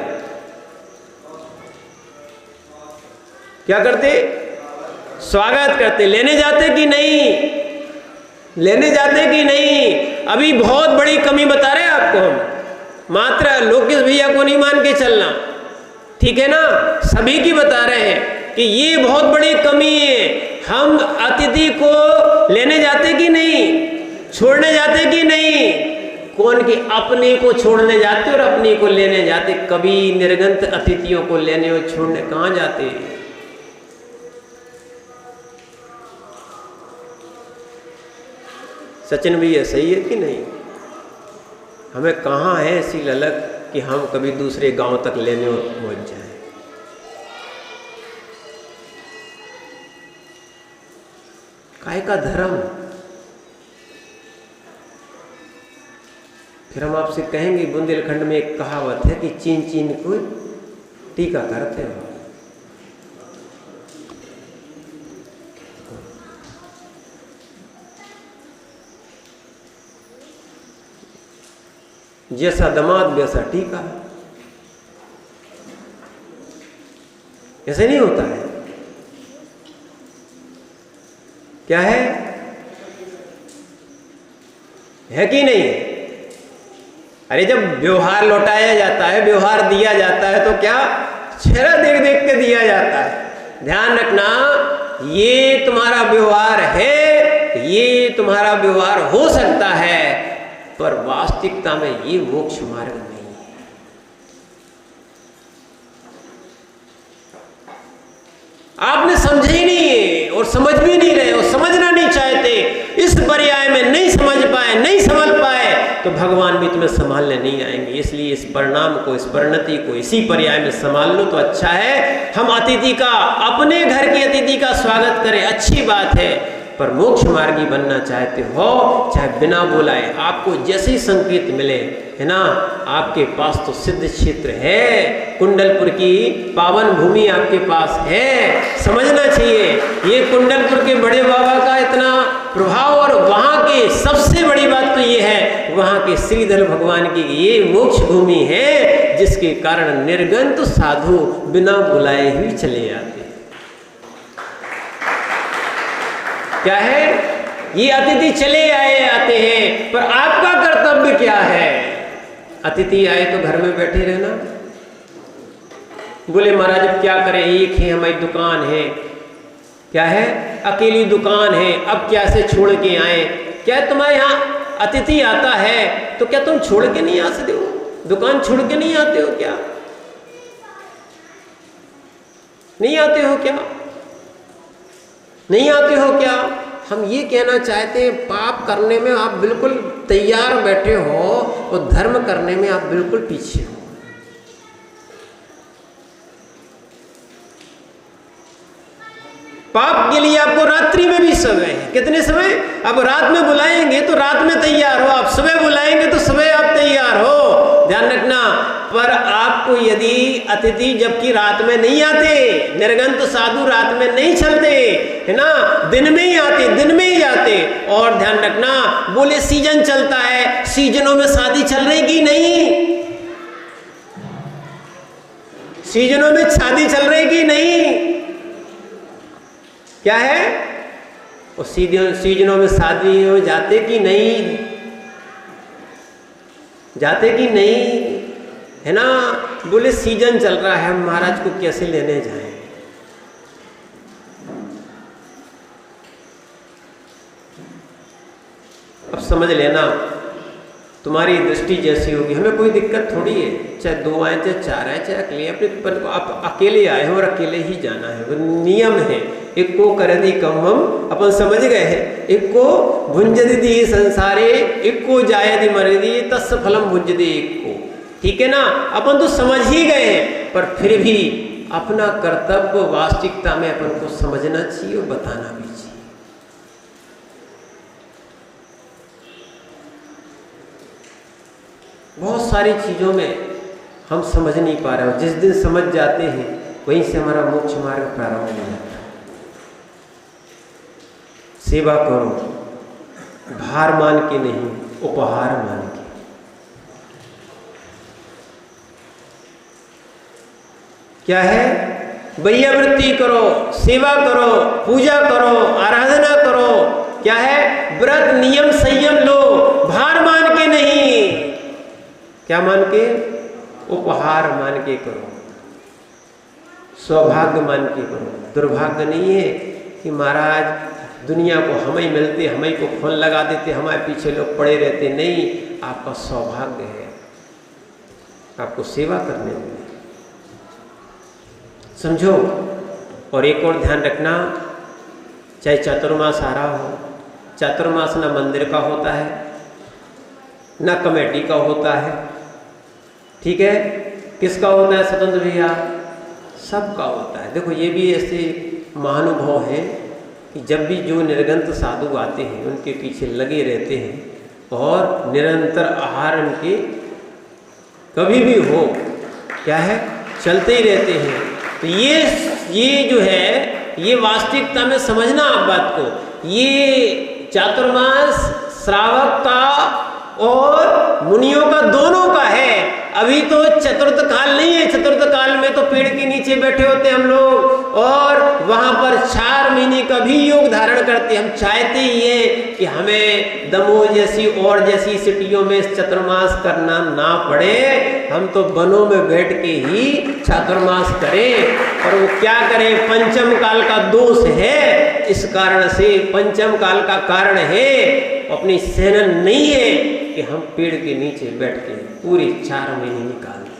क्या करते? स्वागत करते। लेने जाते कि नहीं? लेने जाते कि नहीं? अभी बहुत बड़ी कमी बता रहे हैं आपको हम, मात्र लोकेश भैया को नहीं मान के चलना, ठीक है ना? सभी की बता रहे हैं कि ये बहुत बड़ी कमी है। हम अतिथि को लेने जाते कि नहीं, छोड़ने जाते कि नहीं? कौन कि अपने को छोड़ने जाते और अपने को लेने जाते। कभी निर्गंत अतिथियों को लेने और छोड़ने कहाँ जाते? सचिन भैया सही है कि नहीं? हमें कहाँ है ऐसी ललक कि हम कभी दूसरे गांव तक लेने पहुंच जाएं। काय का धर्म? फिर हम आपसे कहेंगे, बुंदेलखंड में एक कहावत है कि चीन चीन को टीका करते हो। जैसा दामाद वैसा टीका। ऐसे नहीं होता है। क्या है कि नहीं? अरे जब व्यवहार लौटाया जाता है, व्यवहार दिया जाता है, तो क्या चेहरा देख देख के दिया जाता है। ध्यान रखना, ये तुम्हारा व्यवहार है, ये तुम्हारा व्यवहार हो सकता है, पर वास्तविकता में ये मोक्ष मार्ग नहीं है। आपने समझे ही नहीं है और समझ भी नहीं रहे और समझना नहीं चाहते। इस पर्याय में नहीं समझ पाए, नहीं समझ पाए, तो भगवान भी तुम्हें संभालने नहीं आएंगे। इसलिए इस परिणाम को, इस परिणति को इसी पर्याय में संभाल लो तो अच्छा है। हम अतिथि का, अपने घर के अतिथि का स्वागत करें, अच्छी बात है, पर मोक्ष मार्गी बनना चाहते हो, चाहे बिना बुलाए आपको जैसे ही संकेत मिले, है ना, आपके पास तो सिद्ध क्षेत्र है, कुंडलपुर की पावन भूमि आपके पास है। समझना चाहिए ये कुंडलपुर के बड़े बाबा का इतना प्रभाव, और वहाँ के सबसे बड़ी बात तो ये है, वहाँ के श्रीधर भगवान की ये मोक्ष भूमि है, जिसके कारण निर्गंत साधु बिना बुलाए ही चले आते। क्या है? ये अतिथि चले आते हैं, पर आपका कर्तव्य क्या है? अतिथि आए तो घर में बैठे रहना। बोले महाराज अब क्या करें, एक ही हमारी दुकान है, क्या है, अकेली दुकान है, अब कैसे छोड़ के आए? क्या तुम्हारे यहाँ अतिथि आता है तो क्या तुम छोड़ के नहीं आ सकते हो? दुकान छोड़ के नहीं आते हो क्या? नहीं आते हो क्या? नहीं आते हो क्या? हम ये कहना चाहते हैं, पाप करने में आप बिल्कुल तैयार बैठे हो और धर्म करने में आप बिल्कुल पीछे हो। पाप के लिए आपको रात्रि में भी समय है। कितने समय? अब रात में बुलाएंगे तो रात में तैयार हो, आप सुबह बुलाएंगे तो सुबह आप तैयार हो, ध्यान रखना। पर आपको यदि अतिथि जबकि रात में नहीं आते, निर्गंत साधु रात में नहीं चलते, है ना, दिन में ही आते, दिन में ही आते। और ध्यान रखना, बोले सीजन चलता है, सीजनों में शादी चल रही कि नहीं? सीजनों में शादी चल रही कि नहीं? क्या है? और सीजनों में शादी हो जाते कि नहीं? जाते कि नहीं, है ना। बोले सीजन चल रहा है, हम महाराज को कैसे लेने जाएं? अब समझ लेना, तुम्हारी दृष्टि जैसी होगी, हमें कोई दिक्कत थोड़ी है, चाहे 2 आए, चाहे 4 आए, चाहे अकेले, अपने आप अकेले आए हो और अकेले ही जाना है, वो नियम है। एक को कर दी कम, हम अपन समझ गए हैं। एक को भुंजदि दी संसारे, एक को जायदि मरदी तस् फलम भुंजदि एक को। ठीक है ना, अपन तो समझ ही गए हैं, पर फिर भी अपना कर्तव्य वास्तविकता में अपन को समझना चाहिए और बताना भी चाहिए। बहुत सारी चीजों में हम समझ नहीं पा रहे हो, जिस दिन समझ जाते हैं वहीं से हमारा मोक्ष मार्ग प्रारंभ हो जाता है। सेवा करो, भार मान के नहीं, उपहार मान के। क्या है? वैयावृत्ति करो, सेवा करो, पूजा करो, आराधना करो। क्या है? व्रत नियम संयम लो, भार मान के नहीं। क्या मान के? उपहार मान के करो, सौभाग्य मान के करो। दुर्भाग्य नहीं है कि महाराज दुनिया को हम ही मिलते, हम ही को फोन लगा देते, हमारे पीछे लोग पड़े रहते। नहीं, आपका सौभाग्य है आपको सेवा करने में, समझो। और एक और ध्यान रखना, चाहे चातुर्मास आ रहा हो, चातुर्मास ना मंदिर का होता है, ना कमेटी का होता है, ठीक है, किसका होता है स्वतंत्र भैया? सबका होता है। देखो ये भी ऐसे महानुभव है कि जब भी जो निर्गंत साधु आते हैं उनके पीछे लगे रहते हैं और निरंतर आहार उनके कभी भी हो क्या है चलते ही रहते हैं। तो ये जो है ये वास्तविकता में समझना आप बात को, ये चातुर्मास श्रावक का और मुनियों का दोनों का है। अभी तो चतुर्थ काल नहीं है, चतुर्थ काल में तो पेड़ के नीचे बैठे होते हम लोग और वहां पर 4 महीने का भी योग धारण करते। हम चाहते ही है कि हमें दमोह जैसी और जैसी सिटियों में चातुर्मास करना ना पड़े, हम तो वनों में बैठ के ही चातुर्मास करें। और वो क्या करें, पंचम काल का दोष है, इस कारण से पंचम काल का कारण है अपनी सेना नहीं है कि हम पेड़ के नीचे बैठ के पूरे 4 महीने निकाल दें।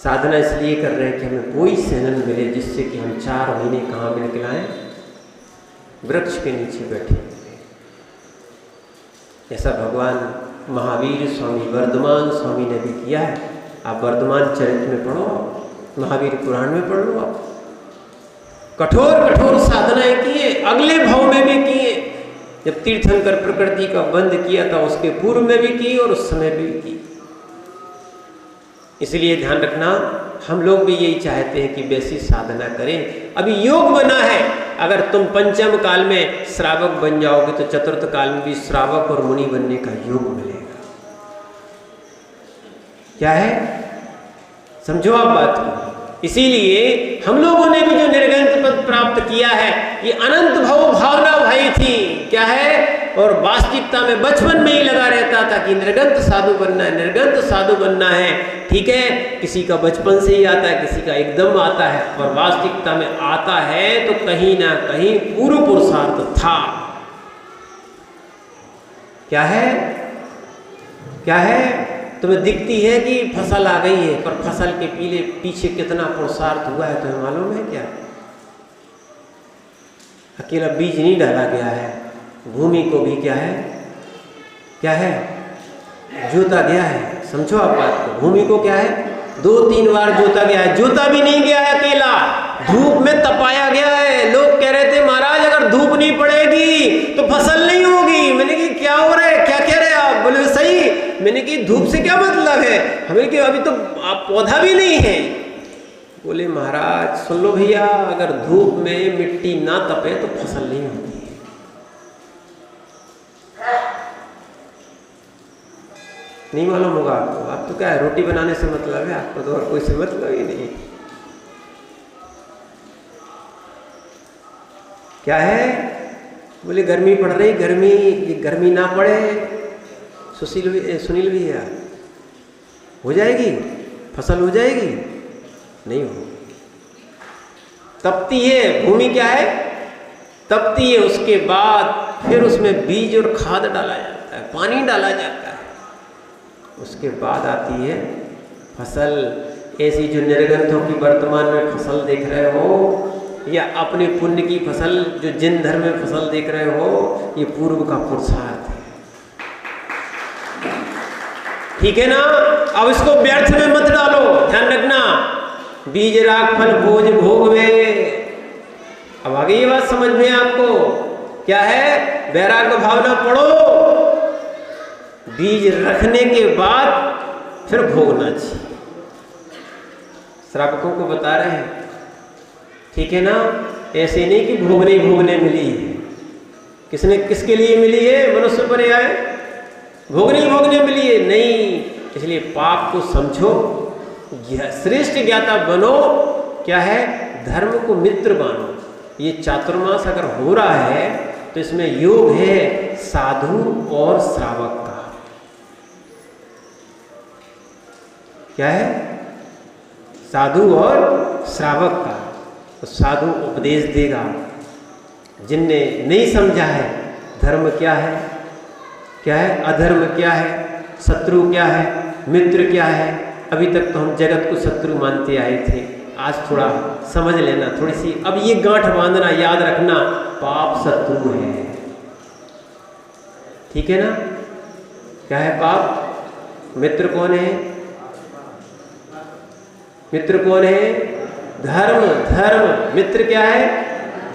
साधना इसलिए कर रहे हैं कि हमें कोई सेनन मिले जिससे कि हम 4 महीने कहाँ भी निकलाएं, वृक्ष के नीचे बैठे। ऐसा भगवान महावीर स्वामी वर्धमान स्वामी ने भी किया है। आप वर्धमान चरित्र में पढ़ो, महावीर पुराण में पढ़ लो। आप कठोर कठोर साधनाएं किए, अगले भाव में भी किए। जब तीर्थंकर प्रकृति का बंद किया था उसके पूर्व में भी की और उस समय भी की। इसलिए ध्यान रखना, हम लोग भी यही चाहते हैं कि वैसी साधना करें। अभी योग बना है, अगर तुम पंचम काल में श्रावक बन जाओगे तो चतुर्थ काल में भी श्रावक और मुनि बनने का योग मिलेगा। क्या है, समझो आप बात को। इसीलिए हम लोगों ने भी जो निर्गंत पद प्राप्त किया है, ये अनंत भव भावना भाई थी क्या है, और वास्तविकता में बचपन में ही लगा रहता था कि निर्गंत साधु बनना है, निर्गंत साधु बनना है। ठीक है, किसी का बचपन से ही आता है, किसी का एकदम आता है, और वास्तविकता में आता है तो कहीं ना कहीं पूर्व पुरुषार्थ था। क्या है, क्या है, तुम्हें दिखती है कि फसल आ गई है, पर फसल के पीछे कितना पुरुषार्थ हुआ है तुम्हें मालूम है क्या? अकेला बीज नहीं डाला गया है, भूमि को भी क्या है, क्या है, जोता गया है। समझो आप बात को, भूमि को क्या है 2-3 बार जोता गया है। जोता भी नहीं गया है अकेला, धूप में तपाया गया है। लोग कह रहे थे महाराज अगर धूप नहीं पड़ेगी तो फसल नहीं होगी। मैंने कि क्या हो रहा है, क्या कह रहे हैं आप? बोले सही। मैंने कि धूप से क्या मतलब है? हमें कि अभी तो आप पौधा भी नहीं है। बोले महाराज सुन लो भैया, अगर धूप में मिट्टी ना तपे तो फसल नहीं होती है। नहीं मालूम होगा आपको? आप तो क्या है, रोटी बनाने से मतलब है आपको, तो और कोई से मतलब ही नहीं। क्या है, बोले गर्मी पड़ रही, गर्मी, ये गर्मी ना पड़े सुनील भैया, हो जाएगी फसल, हो जाएगी नहीं होगी। तपती है भूमि, क्या है तपती है, उसके बाद फिर उसमें बीज और खाद डाला जाता है, पानी डाला जाता है, उसके बाद आती है फसल। ऐसी जो निर्गंथों की वर्तमान में फसल देख रहे हो, या अपने पुण्य की फसल जो जिन धर्म में फसल देख रहे हो, ये पूर्व का पुरुषार्थ है। ठीक है ना? अब इसको व्यर्थ में मत डालो, ध्यान रखना। बीज राग फल भोज भोग में। अब आगे ये बात समझ में आपको क्या है, वैराग्य भावना पढ़ो, बीज रखने के बाद फिर भोगना चाहिए। श्रावकों को बता रहे हैं, ठीक है ना? ऐसे नहीं कि भोगने ही भोगने मिली है। किसने किसके लिए मिली है? मनुष्य पर आए भोगने ही भोगने मिली है नहीं। इसलिए पाप को समझो, श्रेष्ठ ज्ञाता बनो, क्या है, धर्म को मित्र मानो। ये चातुर्मास अगर हो रहा है तो इसमें योग है साधु और श्रावक का। क्या है, साधु और श्रावक का। तो साधु उपदेश देगा, जिनने नहीं समझा है धर्म क्या है, क्या है अधर्म, क्या है शत्रु, क्या है मित्र, क्या है। अभी तक तो हम जगत को शत्रु मानते आए थे, आज थोड़ा समझ लेना, थोड़ी सी अब ये गांठ बांधना, याद रखना, पाप शत्रु है। ठीक है ना? क्या है पाप? मित्र कौन है? मित्र कौन है? धर्म। धर्म मित्र क्या है?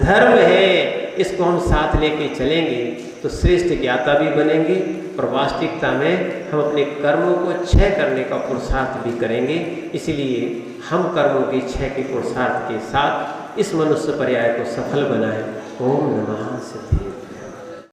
धर्म है। इसको हम साथ लेके चलेंगे तो श्रेष्ठ ज्ञाता भी बनेंगे और वास्तविकता में हम अपने कर्मों को क्षय करने का पुरुषार्थ भी करेंगे। इसलिए हम कर्मों के क्षय के पुरुषार्थ के साथ इस मनुष्य पर्याय को सफल बनाएं। ओम नमः सिद्धि।